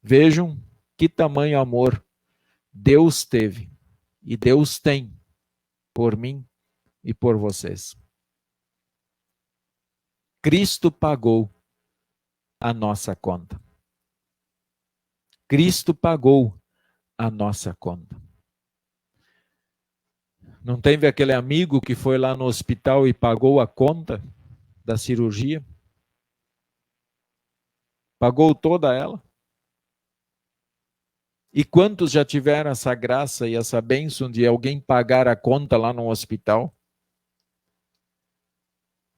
[SPEAKER 1] vejam que tamanho amor Deus teve e Deus tem por mim e por vocês. Cristo pagou a nossa conta. Cristo pagou a nossa conta. Não teve aquele amigo que foi lá no hospital e pagou a conta da cirurgia? Pagou toda ela? E quantos já tiveram essa graça e essa bênção de alguém pagar a conta lá no hospital?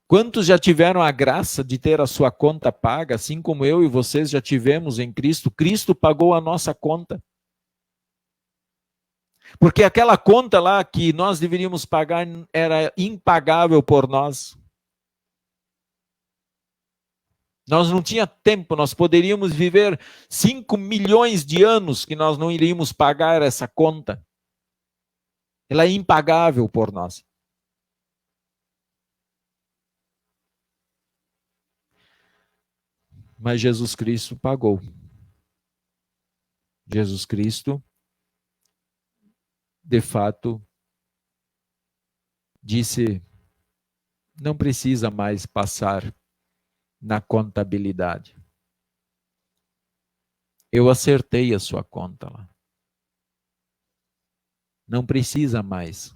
[SPEAKER 1] Quantos já tiveram a graça de ter a sua conta paga, assim como eu e vocês já tivemos em Cristo? Cristo pagou a nossa conta. Porque aquela conta lá que nós deveríamos pagar era impagável por nós. Nós não tinha tempo, nós poderíamos viver 5 milhões de anos que nós não iríamos pagar essa conta. Ela é impagável por nós. Mas Jesus Cristo pagou. Jesus Cristo, de fato, disse, não precisa mais passar na contabilidade. Eu acertei a sua conta lá. Não precisa mais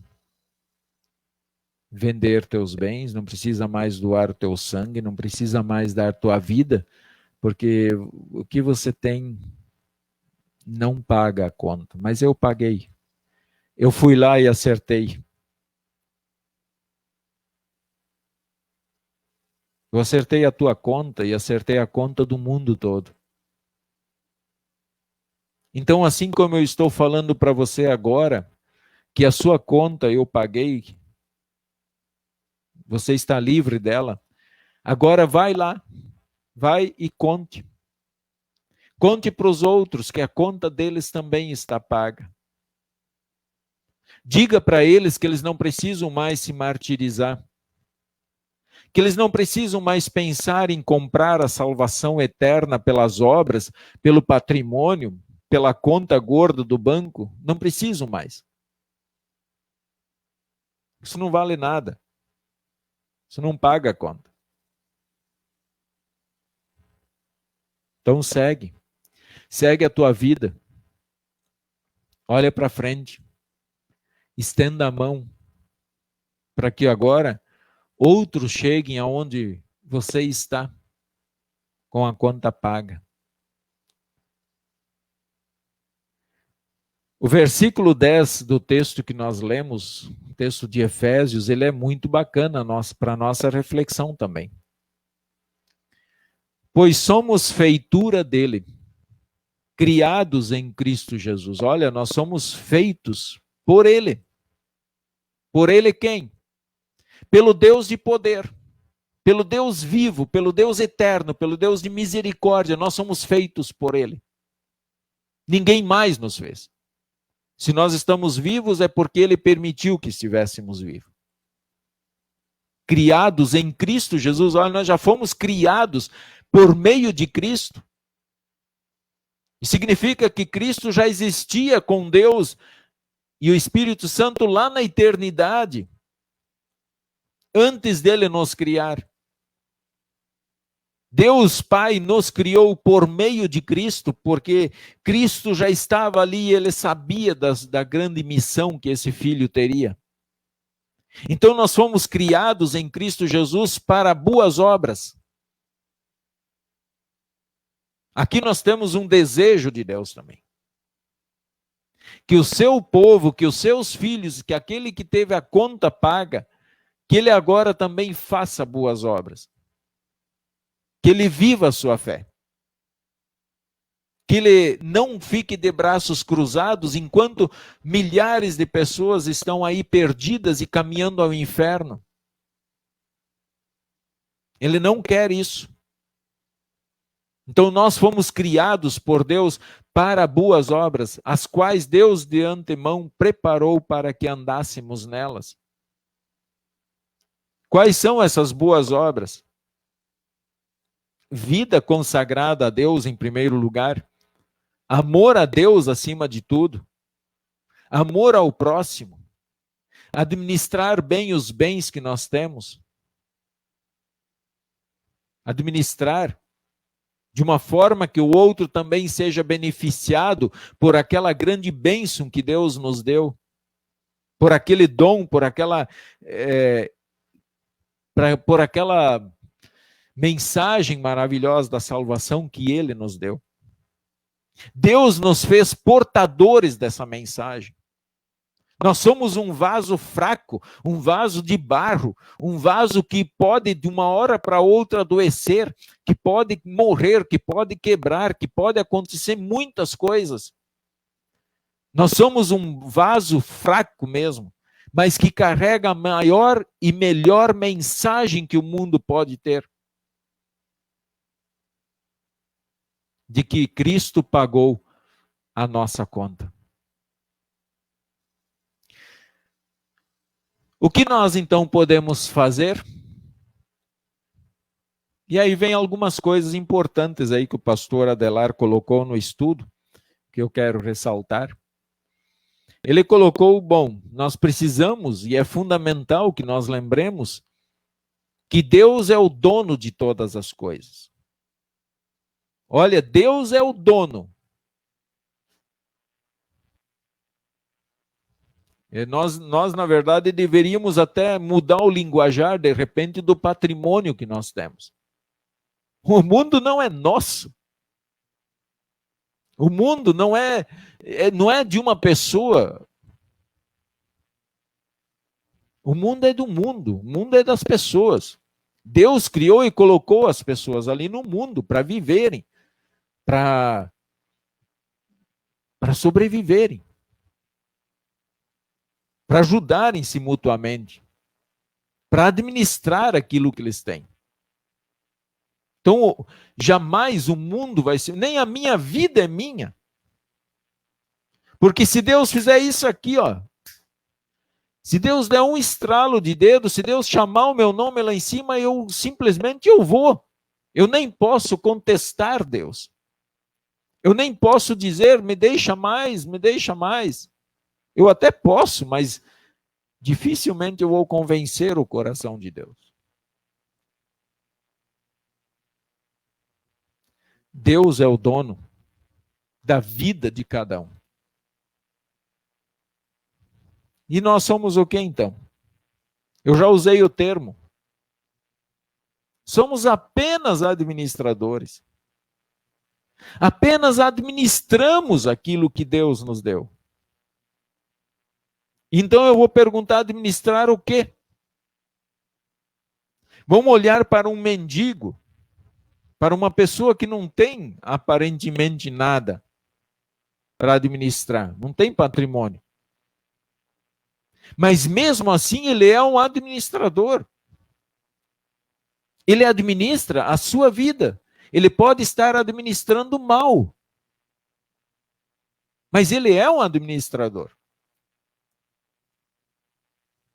[SPEAKER 1] vender teus bens, não precisa mais doar o teu sangue, não precisa mais dar tua vida, porque o que você tem não paga a conta. Mas eu paguei. Eu fui lá e acertei. Eu acertei a tua conta e acertei a conta do mundo todo. Então, assim como eu estou falando para você agora, que a sua conta eu paguei, você está livre dela, agora vai lá, vai e conte. Conte para os outros que a conta deles também está paga. Diga para eles que eles não precisam mais se martirizar. Que eles não precisam mais pensar em comprar a salvação eterna pelas obras, pelo patrimônio, pela conta gorda do banco. Não precisam mais. Isso não vale nada. Isso não paga a conta. Então segue. Segue a tua vida. Olha para frente. Estenda a mão para que agora outros cheguem aonde você está com a conta paga. O versículo 10 do texto que nós lemos, o texto de Efésios, ele é muito bacana para a nossa reflexão também. Pois somos feitura dele, criados em Cristo Jesus. Olha, nós somos feitos por ele. Por ele quem? Pelo Deus de poder, pelo Deus vivo, pelo Deus eterno, pelo Deus de misericórdia. Nós somos feitos por ele. Ninguém mais nos fez. Se nós estamos vivos é porque ele permitiu que estivéssemos vivos. Criados em Cristo Jesus, olha, nós já fomos criados por meio de Cristo. E significa que Cristo já existia com Deus e o Espírito Santo lá na eternidade, antes dele nos criar. Deus Pai nos criou por meio de Cristo, porque Cristo já estava ali e ele sabia da grande missão que esse filho teria. Então nós fomos criados em Cristo Jesus para boas obras. Aqui nós temos um desejo de Deus também. Que o seu povo, que os seus filhos, que aquele que teve a conta paga, que ele agora também faça boas obras. Que ele viva a sua fé. Que ele não fique de braços cruzados enquanto milhares de pessoas estão aí perdidas e caminhando ao inferno. Ele não quer isso. Então nós fomos criados por Deus para boas obras, as quais Deus de antemão preparou para que andássemos nelas. Quais são essas boas obras? Vida consagrada a Deus em primeiro lugar, amor a Deus acima de tudo, amor ao próximo, administrar bem os bens que nós temos, administrar de uma forma que o outro também seja beneficiado por aquela grande bênção que Deus nos deu, por aquele dom, por aquela mensagem maravilhosa da salvação que Ele nos deu. Deus nos fez portadores dessa mensagem. Nós somos um vaso fraco, um vaso de barro, um vaso que pode de uma hora para outra adoecer, que pode morrer, que pode quebrar, que pode acontecer muitas coisas. Nós somos um vaso fraco mesmo, mas que carrega a maior e melhor mensagem que o mundo pode ter. De que Cristo pagou a nossa conta. O que nós então podemos fazer? E aí vem algumas coisas importantes aí que o pastor Adelar colocou no estudo, que eu quero ressaltar. Ele colocou, bom, nós precisamos, e é fundamental que nós lembremos, que Deus é o dono de todas as coisas. Olha, Deus é o dono. Nós, na verdade, deveríamos até mudar o linguajar, de repente, do patrimônio que nós temos. O mundo não é nosso. O mundo não é de uma pessoa. O mundo é do mundo. O mundo é das pessoas. Deus criou e colocou as pessoas ali no mundo para viverem, para sobreviverem, para ajudarem-se mutuamente, para administrar aquilo que eles têm. Então, jamais o mundo vai ser, nem a minha vida é minha. Porque se Deus fizer isso aqui, ó, se Deus der um estralo de dedo, se Deus chamar o meu nome lá em cima, eu simplesmente vou. Eu nem posso contestar Deus. Eu nem posso dizer, me deixa mais, me deixa mais. Eu até posso, mas dificilmente eu vou convencer o coração de Deus. Deus é o dono da vida de cada um. E nós somos o que então? Eu já usei o termo. Somos apenas administradores. Apenas administramos aquilo que Deus nos deu. Então eu vou perguntar, administrar o quê? Vamos olhar para um mendigo, para uma pessoa que não tem aparentemente nada para administrar, não tem patrimônio. Mas mesmo assim ele é um administrador. Ele administra a sua vida. Ele pode estar administrando mal. Mas ele é um administrador.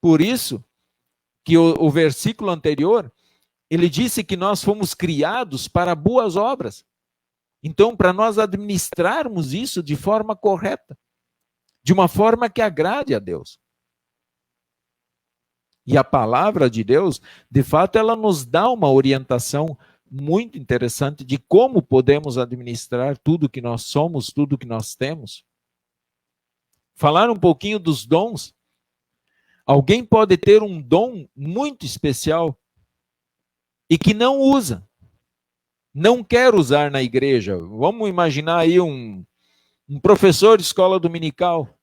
[SPEAKER 1] Por isso que o versículo anterior, ele disse que nós fomos criados para boas obras. Então, para nós administrarmos isso de forma correta, de uma forma que agrade a Deus. E a palavra de Deus, de fato, ela nos dá uma orientação muito interessante de como podemos administrar tudo que nós somos, tudo que nós temos. Falar um pouquinho dos dons. Alguém pode ter um dom muito especial e que não usa, não quer usar na igreja. Vamos imaginar aí um professor de escola dominical.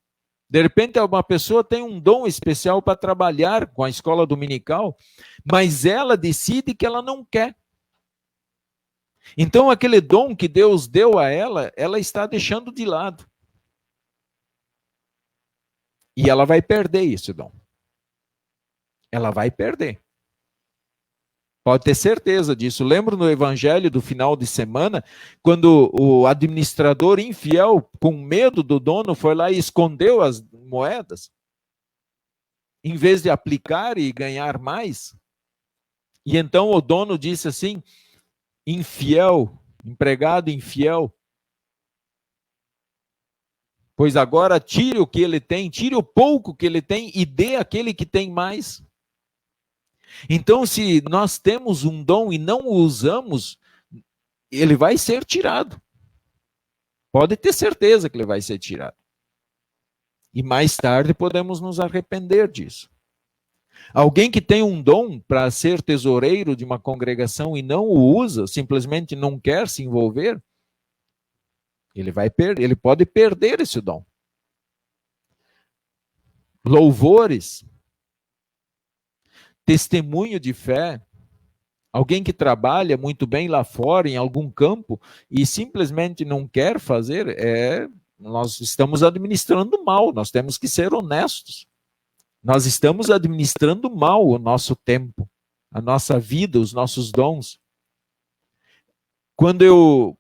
[SPEAKER 1] De repente, uma pessoa tem um dom especial para trabalhar com a escola dominical, mas ela decide que ela não quer. Então, aquele dom que Deus deu a ela, ela está deixando de lado. E ela vai perder esse dom. Ela vai perder. Pode ter certeza disso. Lembro no evangelho do final de semana, quando o administrador infiel, com medo do dono, foi lá e escondeu as moedas, em vez de aplicar e ganhar mais. E então o dono disse assim: infiel, empregado infiel, pois agora tire o que ele tem, tire o pouco que ele tem e dê àquele que tem mais. Então, se nós temos um dom e não o usamos, ele vai ser tirado. Pode ter certeza que ele vai ser tirado. E mais tarde podemos nos arrepender disso. Alguém que tem um dom para ser tesoureiro de uma congregação e não o usa, simplesmente não quer se envolver, ele pode perder esse dom. Louvores, testemunho de fé, alguém que trabalha muito bem lá fora, em algum campo, e simplesmente não quer fazer, nós estamos administrando mal, nós temos que ser honestos. Nós estamos administrando mal o nosso tempo, a nossa vida, os nossos dons. Quando eu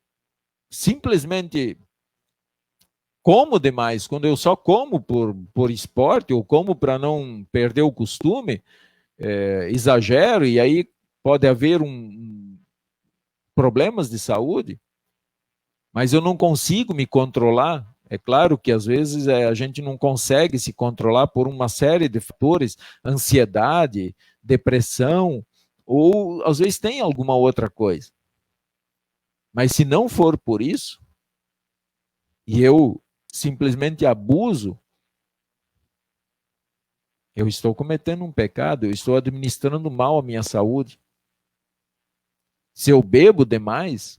[SPEAKER 1] simplesmente como demais, quando eu só como por esporte, ou como para não perder o costume, exagero, e aí pode haver problemas de saúde, mas eu não consigo me controlar. É claro que às vezes a gente não consegue se controlar por uma série de fatores, ansiedade, depressão, ou às vezes tem alguma outra coisa. Mas se não for por isso, e eu simplesmente abuso, eu estou cometendo um pecado, eu estou administrando mal a minha saúde. Se eu bebo demais,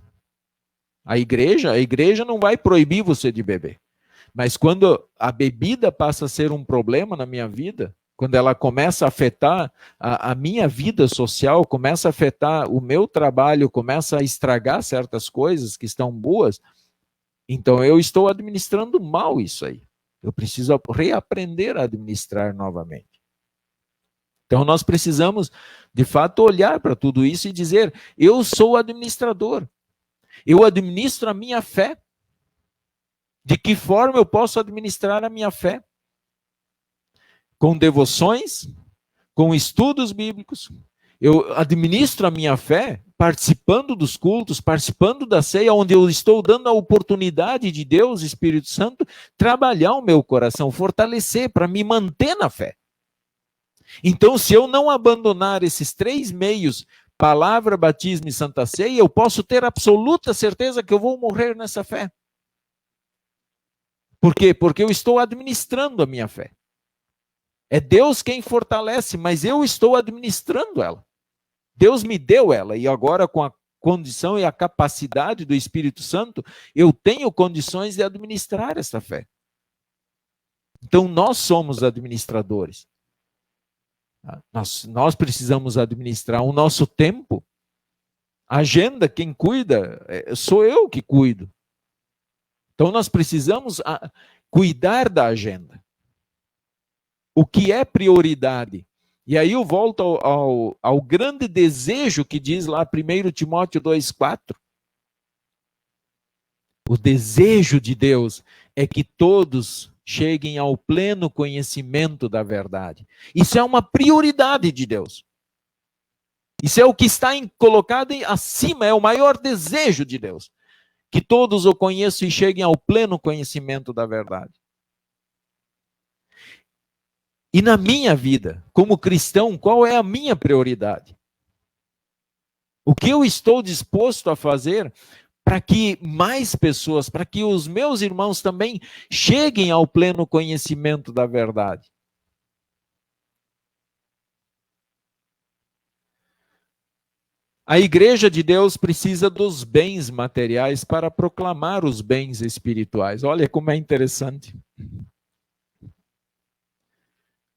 [SPEAKER 1] a igreja não vai proibir você de beber. Mas quando a bebida passa a ser um problema na minha vida, quando ela começa a afetar a minha vida social, começa a afetar o meu trabalho, começa a estragar certas coisas que estão boas, então eu estou administrando mal isso aí. Eu preciso reaprender a administrar novamente. Então nós precisamos, de fato, olhar para tudo isso e dizer: eu sou administrador. Eu administro a minha fé. De que forma eu posso administrar a minha fé? Com devoções, com estudos bíblicos. Eu administro a minha fé participando dos cultos, participando da ceia, onde eu estou dando a oportunidade de Deus, Espírito Santo, trabalhar o meu coração, fortalecer, para me manter na fé. Então, se eu não abandonar esses 3 meios, palavra, batismo e santa ceia, eu posso ter absoluta certeza que eu vou morrer nessa fé. Por quê? Porque eu estou administrando a minha fé. É Deus quem fortalece, mas eu estou administrando ela. Deus me deu ela, e agora com a condição e a capacidade do Espírito Santo, eu tenho condições de administrar essa fé. Então nós somos administradores. Nós precisamos administrar o nosso tempo. A agenda, quem cuida, sou eu que cuido. Então nós precisamos cuidar da agenda. O que é prioridade? E aí eu volto ao grande desejo que diz lá 1 Timóteo 2,4. O desejo de Deus é que todos cheguem ao pleno conhecimento da verdade. Isso é uma prioridade de Deus. Isso é o que está colocado acima, é o maior desejo de Deus. Que todos o conheçam e cheguem ao pleno conhecimento da verdade. E na minha vida, como cristão, qual é a minha prioridade? O que eu estou disposto a fazer para que mais pessoas, para que os meus irmãos também cheguem ao pleno conhecimento da verdade? A igreja de Deus precisa dos bens materiais para proclamar os bens espirituais. Olha como é interessante.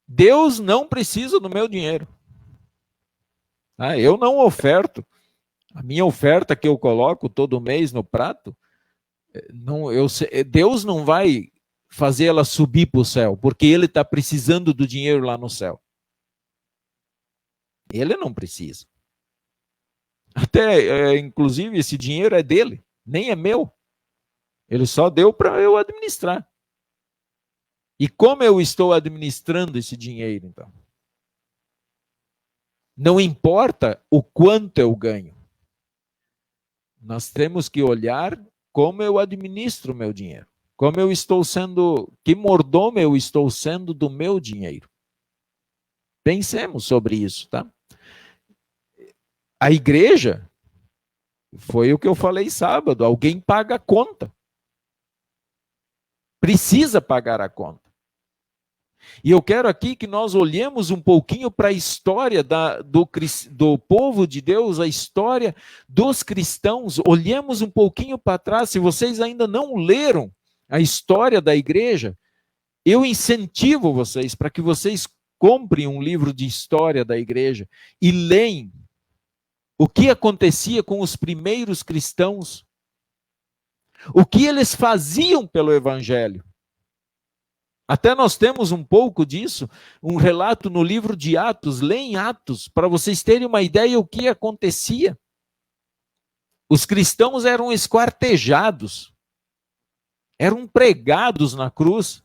[SPEAKER 1] Deus não precisa do meu dinheiro. Eu não oferto. A minha oferta que eu coloco todo mês no prato, Deus não vai fazer ela subir para o céu, porque Ele está precisando do dinheiro lá no céu. Ele não precisa. Até, inclusive, esse dinheiro é dele, nem é meu. Ele só deu para eu administrar. E como eu estou administrando esse dinheiro, então? Não importa o quanto eu ganho. Nós temos que olhar como eu administro o meu dinheiro. Como eu estou sendo, que mordomo eu estou sendo do meu dinheiro. Pensemos sobre isso, tá? A igreja, foi o que eu falei sábado, alguém paga a conta. Precisa pagar a conta. E eu quero aqui que nós olhemos um pouquinho para a história do povo de Deus, a história dos cristãos. Olhemos um pouquinho para trás. Se vocês ainda não leram a história da igreja, eu incentivo vocês para que vocês comprem um livro de história da igreja e leem o que acontecia com os primeiros cristãos, o que eles faziam pelo evangelho. Até nós temos um pouco disso, um relato no livro de Atos, leem Atos, para vocês terem uma ideia do que acontecia. Os cristãos eram esquartejados, eram pregados na cruz,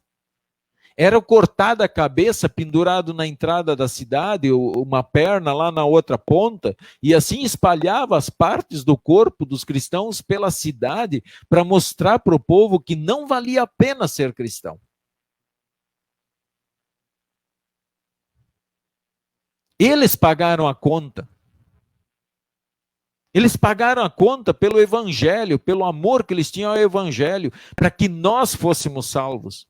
[SPEAKER 1] era cortada a cabeça, pendurado na entrada da cidade, uma perna lá na outra ponta, e assim espalhava as partes do corpo dos cristãos pela cidade, para mostrar para o povo que não valia a pena ser cristão. Eles pagaram a conta. Eles pagaram a conta pelo evangelho, pelo amor que eles tinham ao evangelho, para que nós fôssemos salvos.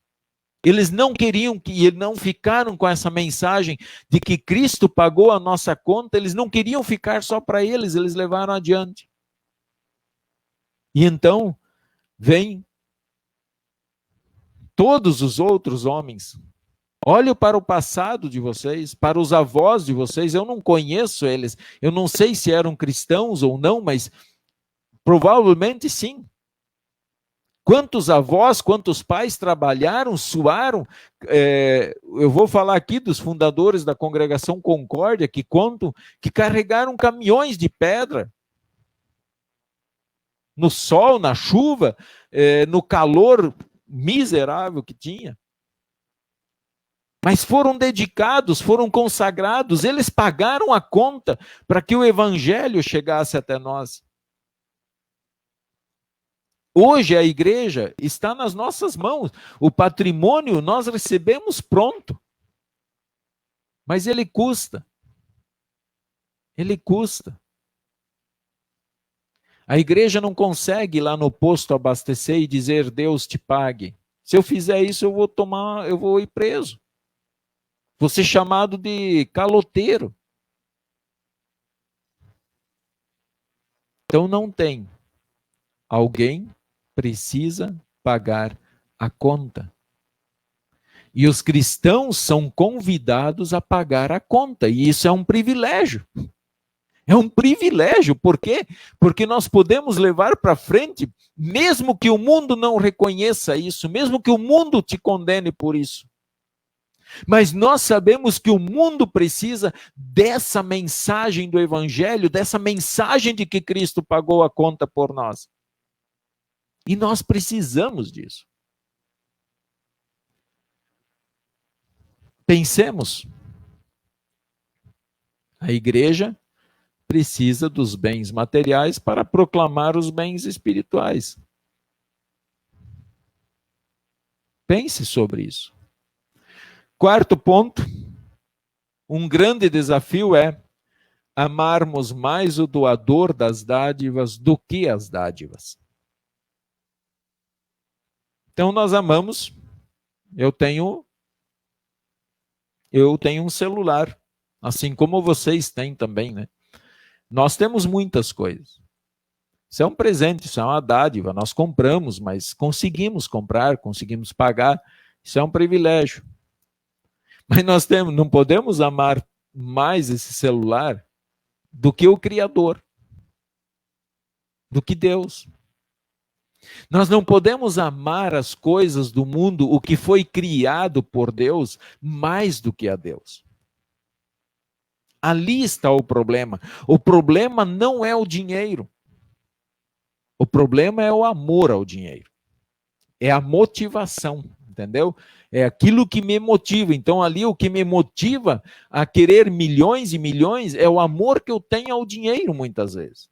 [SPEAKER 1] Eles não queriam e não ficaram com essa mensagem de que Cristo pagou a nossa conta, eles não queriam ficar só para eles, eles levaram adiante. E então, vem todos os outros homens. Olho para o passado de vocês, para os avós de vocês, eu não conheço eles, eu não sei se eram cristãos ou não, mas provavelmente sim. Quantos avós, quantos pais trabalharam, suaram, eu vou falar aqui dos fundadores da Congregação Concórdia, que contam que carregaram caminhões de pedra, no sol, na chuva, no calor miserável que tinha. Mas foram dedicados, foram consagrados, eles pagaram a conta para que o evangelho chegasse até nós. Hoje a igreja está nas nossas mãos, o patrimônio nós recebemos pronto, mas ele custa. Ele custa. A igreja não consegue ir lá no posto abastecer e dizer Deus te pague. Se eu fizer isso eu vou ir preso. Vou ser chamado de caloteiro. Então não tem. Alguém precisa pagar a conta. E os cristãos são convidados a pagar a conta. E isso é um privilégio. É um privilégio. Por quê? Porque nós podemos levar para frente, mesmo que o mundo não reconheça isso, mesmo que o mundo te condene por isso. Mas nós sabemos que o mundo precisa dessa mensagem do evangelho, dessa mensagem de que Cristo pagou a conta por nós. E nós precisamos disso. Pensemos. A igreja precisa dos bens materiais para proclamar os bens espirituais. Pense sobre isso. Quarto ponto, um grande desafio é amarmos mais o doador das dádivas do que as dádivas. Então nós amamos, eu tenho um celular, assim como vocês têm também, né? Nós temos muitas coisas. Isso é um presente, isso é uma dádiva, nós compramos, mas conseguimos comprar, conseguimos pagar, isso é um privilégio. Mas nós não podemos amar mais esse celular do que o Criador, do que Deus. Nós não podemos amar as coisas do mundo, o que foi criado por Deus, mais do que a Deus. Ali está o problema. O problema não é o dinheiro. O problema é o amor ao dinheiro. É a motivação, entendeu? É aquilo que me motiva. Então, ali o que me motiva a querer milhões e milhões é o amor que eu tenho ao dinheiro, muitas vezes.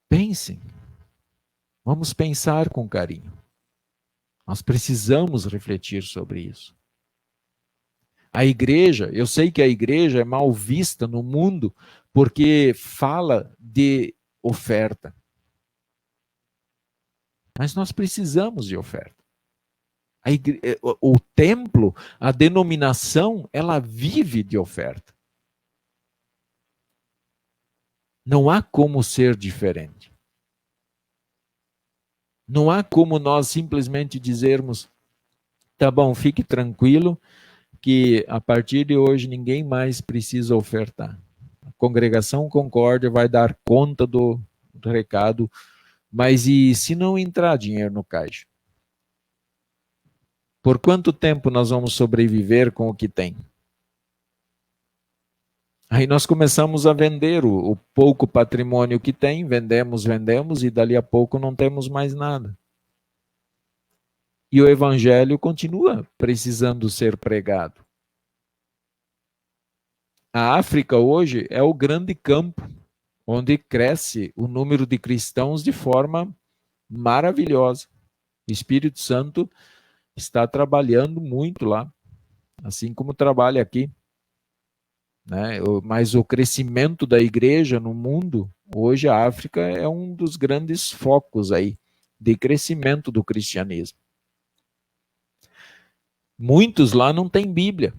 [SPEAKER 1] Pensem. Vamos pensar com carinho. Nós precisamos refletir sobre isso. A igreja, eu sei que a igreja é mal vista no mundo porque fala de oferta. Mas nós precisamos de oferta. O templo, a denominação, ela vive de oferta. Não há como ser diferente. Não há como nós simplesmente dizermos, tá bom, fique tranquilo, que a partir de hoje ninguém mais precisa ofertar. A congregação Concórdia vai dar conta do recado, mas e se não entrar dinheiro no caixa? Por quanto tempo nós vamos sobreviver com o que tem? Aí nós começamos a vender o pouco patrimônio que tem, vendemos, e dali a pouco não temos mais nada. E o evangelho continua precisando ser pregado. A África hoje é o grande campo onde cresce o número de cristãos de forma maravilhosa. O Espírito Santo está trabalhando muito lá, assim como trabalha aqui. Né? Mas o crescimento da igreja no mundo, hoje a África é um dos grandes focos aí de crescimento do cristianismo. Muitos lá não têm Bíblia.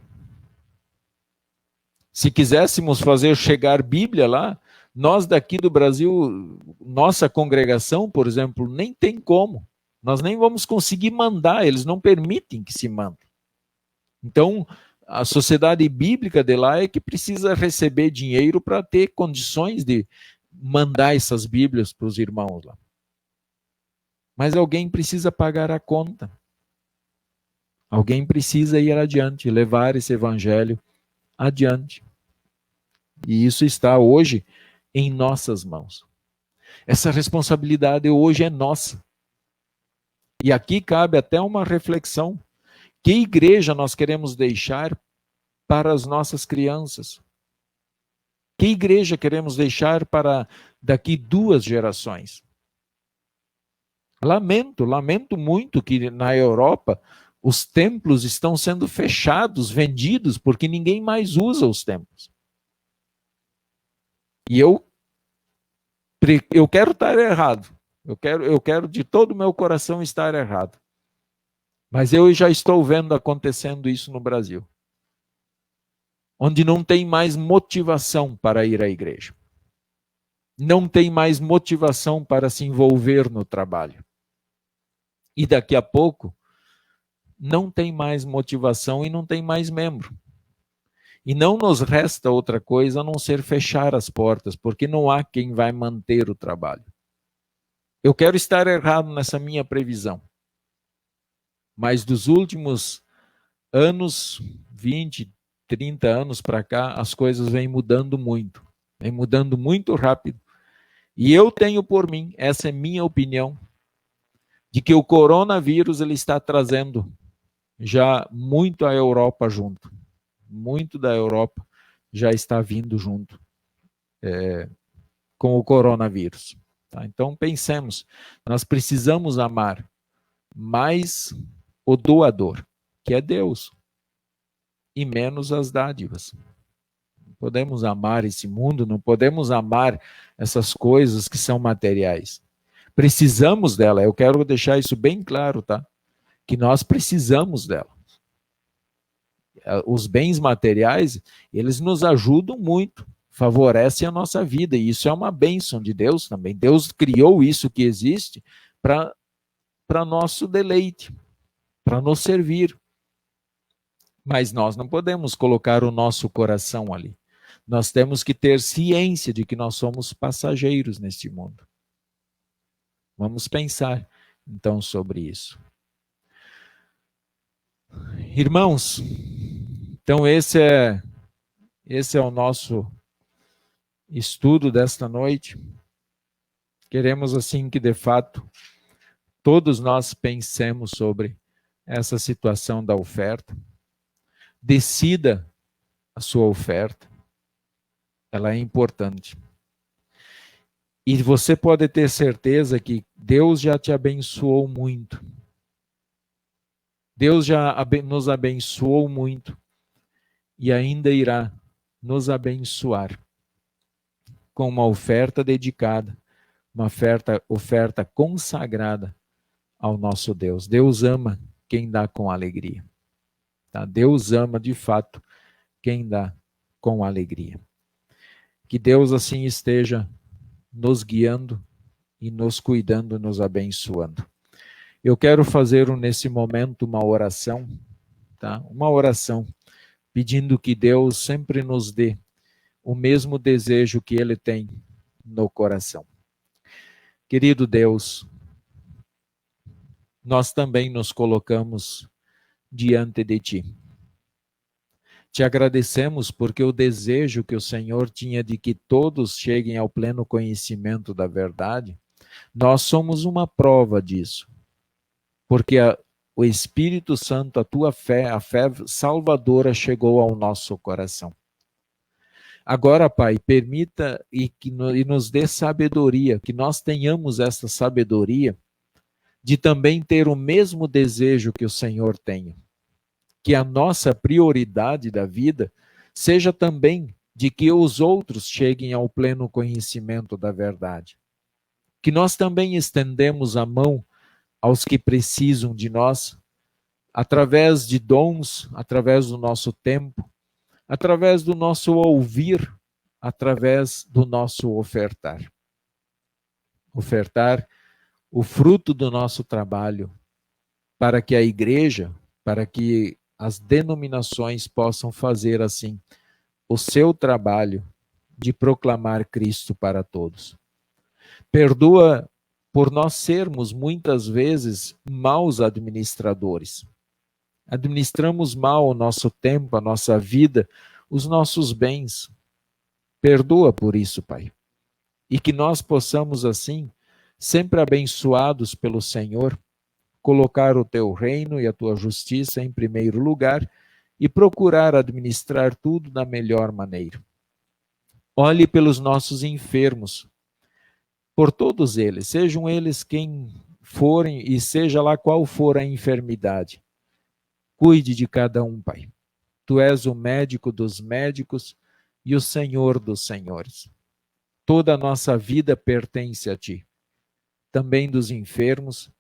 [SPEAKER 1] Se quiséssemos fazer chegar Bíblia lá, nós daqui do Brasil, nossa congregação, por exemplo, nem tem como. Nós nem vamos conseguir mandar, eles não permitem que se mande. Então, a sociedade bíblica de lá é que precisa receber dinheiro para ter condições de mandar essas Bíblias para os irmãos lá. Mas alguém precisa pagar a conta. Alguém precisa ir adiante, levar esse evangelho adiante. E isso está hoje em nossas mãos. Essa responsabilidade hoje é nossa. E aqui cabe até uma reflexão. Que igreja nós queremos deixar para as nossas crianças? Que igreja queremos deixar para daqui 2 gerações? Lamento muito que na Europa os templos estão sendo fechados, vendidos, porque ninguém mais usa os templos. E eu quero estar errado. Eu quero de todo o meu coração estar errado. Mas eu já estou vendo acontecendo isso no Brasil. Onde não tem mais motivação para ir à igreja. Não tem mais motivação para se envolver no trabalho. E daqui a pouco, não tem mais motivação e não tem mais membro. E não nos resta outra coisa a não ser fechar as portas, porque não há quem vai manter o trabalho. Eu quero estar errado nessa minha previsão. Mas dos últimos anos, 20, 30 anos para cá, as coisas vêm mudando muito. Vêm mudando muito rápido. E eu tenho por mim, essa é minha opinião, de que o coronavírus ele está trazendo já muito a Europa junto. Muito da Europa já está vindo junto com o coronavírus. Tá? Então pensemos, nós precisamos amar mais o doador, que é Deus. e menos as dádivas. Não podemos amar esse mundo, não podemos amar essas coisas que são materiais. Precisamos dela, eu quero deixar isso bem claro, tá? Que nós precisamos dela. Os bens materiais, eles nos ajudam muito, favorecem a nossa vida, e isso é uma bênção de Deus também. Deus criou isso que existe para nosso deleite, para nos servir. Mas nós não podemos colocar o nosso coração ali. Nós temos que ter ciência de que nós somos passageiros neste mundo. Vamos pensar, então, sobre isso. Irmãos, então esse é o nosso estudo desta noite. Queremos, assim, que de fato todos nós pensemos sobre essa situação da oferta. Decida a sua oferta. Ela é importante. E você pode ter certeza que Deus já te abençoou muito. Deus já nos abençoou muito e ainda irá nos abençoar com uma oferta dedicada, uma oferta consagrada ao nosso Deus. Deus ama quem dá com alegria. Tá? Deus ama, de fato, quem dá com alegria. Que Deus assim esteja nos guiando e nos cuidando, nos abençoando. Eu quero fazer nesse momento uma oração, tá? Uma oração, pedindo que Deus sempre nos dê o mesmo desejo que Ele tem no coração. Querido Deus, nós também nos colocamos diante de Ti. Te agradecemos porque o desejo que o Senhor tinha de que todos cheguem ao pleno conhecimento da verdade, nós somos uma prova disso. Porque o Espírito Santo, a tua fé, a fé salvadora chegou ao nosso coração. Agora, Pai, permita e nos dê sabedoria, que nós tenhamos essa sabedoria de também ter o mesmo desejo que o Senhor tem. Que a nossa prioridade da vida seja também de que os outros cheguem ao pleno conhecimento da verdade. Que nós também estendemos a mão aos que precisam de nós, através de dons, através do nosso tempo, através do nosso ouvir, através do nosso ofertar. Ofertar o fruto do nosso trabalho, para que a igreja, para que as denominações possam fazer assim o seu trabalho de proclamar Cristo para todos. Perdoa por nós sermos muitas vezes maus administradores. Administramos mal o nosso tempo, a nossa vida, os nossos bens. Perdoa por isso, Pai. E que nós possamos assim, sempre abençoados pelo Senhor, colocar o teu reino e a tua justiça em primeiro lugar e procurar administrar tudo da melhor maneira. Olhe pelos nossos enfermos, por todos eles, sejam eles quem forem e seja lá qual for a enfermidade. Cuide de cada um, Pai. Tu és o médico dos médicos e o Senhor dos senhores. Toda a nossa vida pertence a Ti, também dos enfermos,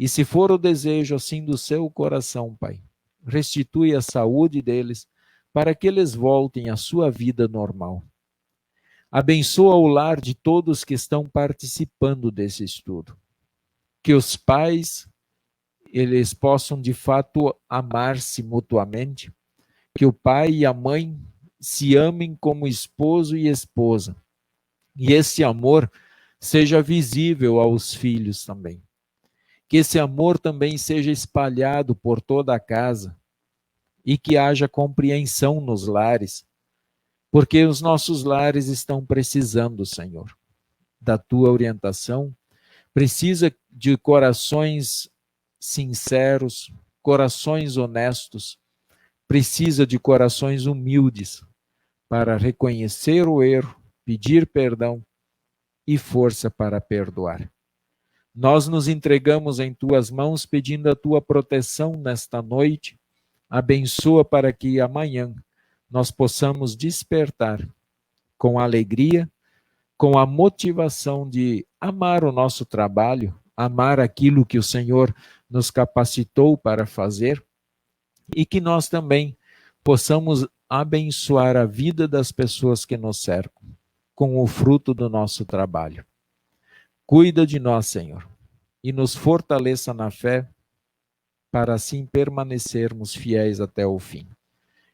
[SPEAKER 1] e se for o desejo assim do seu coração, Pai, restitui a saúde deles para que eles voltem à sua vida normal. Abençoa o lar de todos que estão participando desse estudo. Que os pais, eles possam de fato amar-se mutuamente, que o pai e a mãe se amem como esposo e esposa. E esse amor seja visível aos filhos também. Que esse amor também seja espalhado por toda a casa e que haja compreensão nos lares, porque os nossos lares estão precisando, Senhor, da tua orientação, precisa de corações sinceros, corações honestos, precisa de corações humildes para reconhecer o erro, pedir perdão e força para perdoar. Nós nos entregamos em tuas mãos pedindo a tua proteção nesta noite Abençoa para que amanhã nós possamos despertar com alegria, com a motivação de amar o nosso trabalho, amar aquilo que o Senhor nos capacitou para fazer, e que nós também possamos abençoar a vida das pessoas que nos cercam com o fruto do nosso trabalho. Cuida de nós, Senhor, e nos fortaleça na fé para assim permanecermos fiéis até o fim.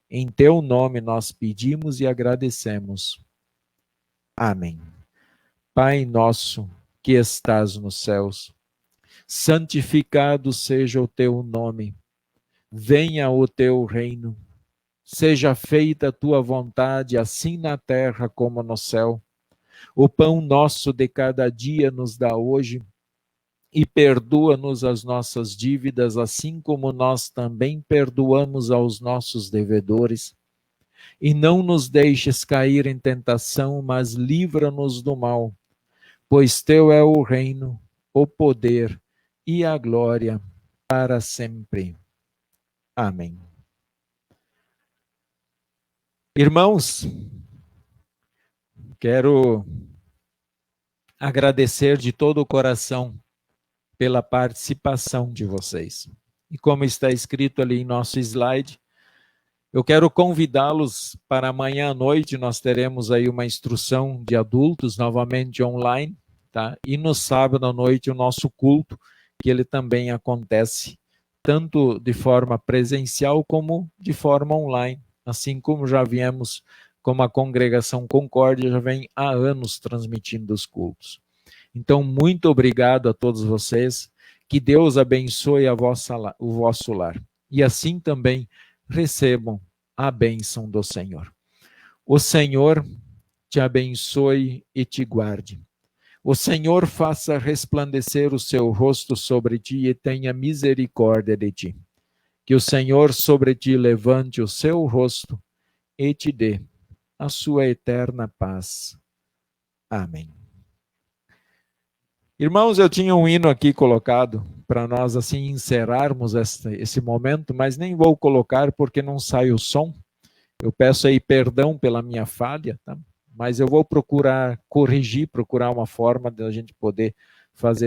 [SPEAKER 1] Em teu nome nós pedimos e agradecemos. Amém. Pai nosso que estás nos céus, santificado seja o teu nome. Venha o teu reino. Seja feita a tua vontade, assim na terra como no céu. O pão nosso de cada dia nos dá hoje, e perdoa-nos as nossas dívidas, assim como nós também perdoamos aos nossos devedores. E não nos deixes cair em tentação, mas livra-nos do mal, pois teu é o reino, o poder e a glória para sempre. Amém. Irmãos, quero agradecer de todo o coração pela participação de vocês. E como está escrito ali em nosso slide, eu quero convidá-los para amanhã à noite, nós teremos aí uma instrução de adultos, novamente online, tá? E no sábado à noite o nosso culto, que ele também acontece, tanto de forma presencial como de forma online, assim como já viemos, como a Congregação Concórdia já vem há anos transmitindo os cultos. Então, muito obrigado a todos vocês, que Deus abençoe o vosso lar. E assim também recebam a bênção do Senhor. O Senhor te abençoe e te guarde. O Senhor faça resplandecer o seu rosto sobre ti e tenha misericórdia de ti. Que o Senhor sobre ti levante o seu rosto e te dê a sua eterna paz. Amém. Irmãos, eu tinha um hino aqui colocado para nós assim encerrarmos esse momento, mas nem vou colocar porque não sai o som. Eu peço aí perdão pela minha falha, tá? Mas eu vou procurar corrigir, procurar uma forma de a gente poder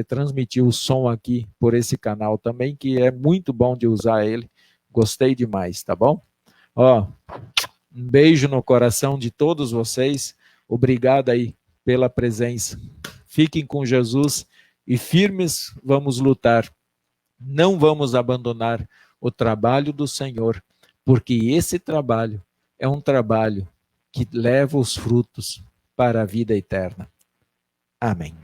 [SPEAKER 1] transmitir o som aqui por esse canal também, que é muito bom de usar ele. Gostei demais, tá bom? Ó, um beijo no coração de todos vocês. Obrigado aí pela presença. Fiquem com Jesus e firmes vamos lutar. Não vamos abandonar o trabalho do Senhor, porque esse trabalho é um trabalho que leva os frutos para a vida eterna. Amém.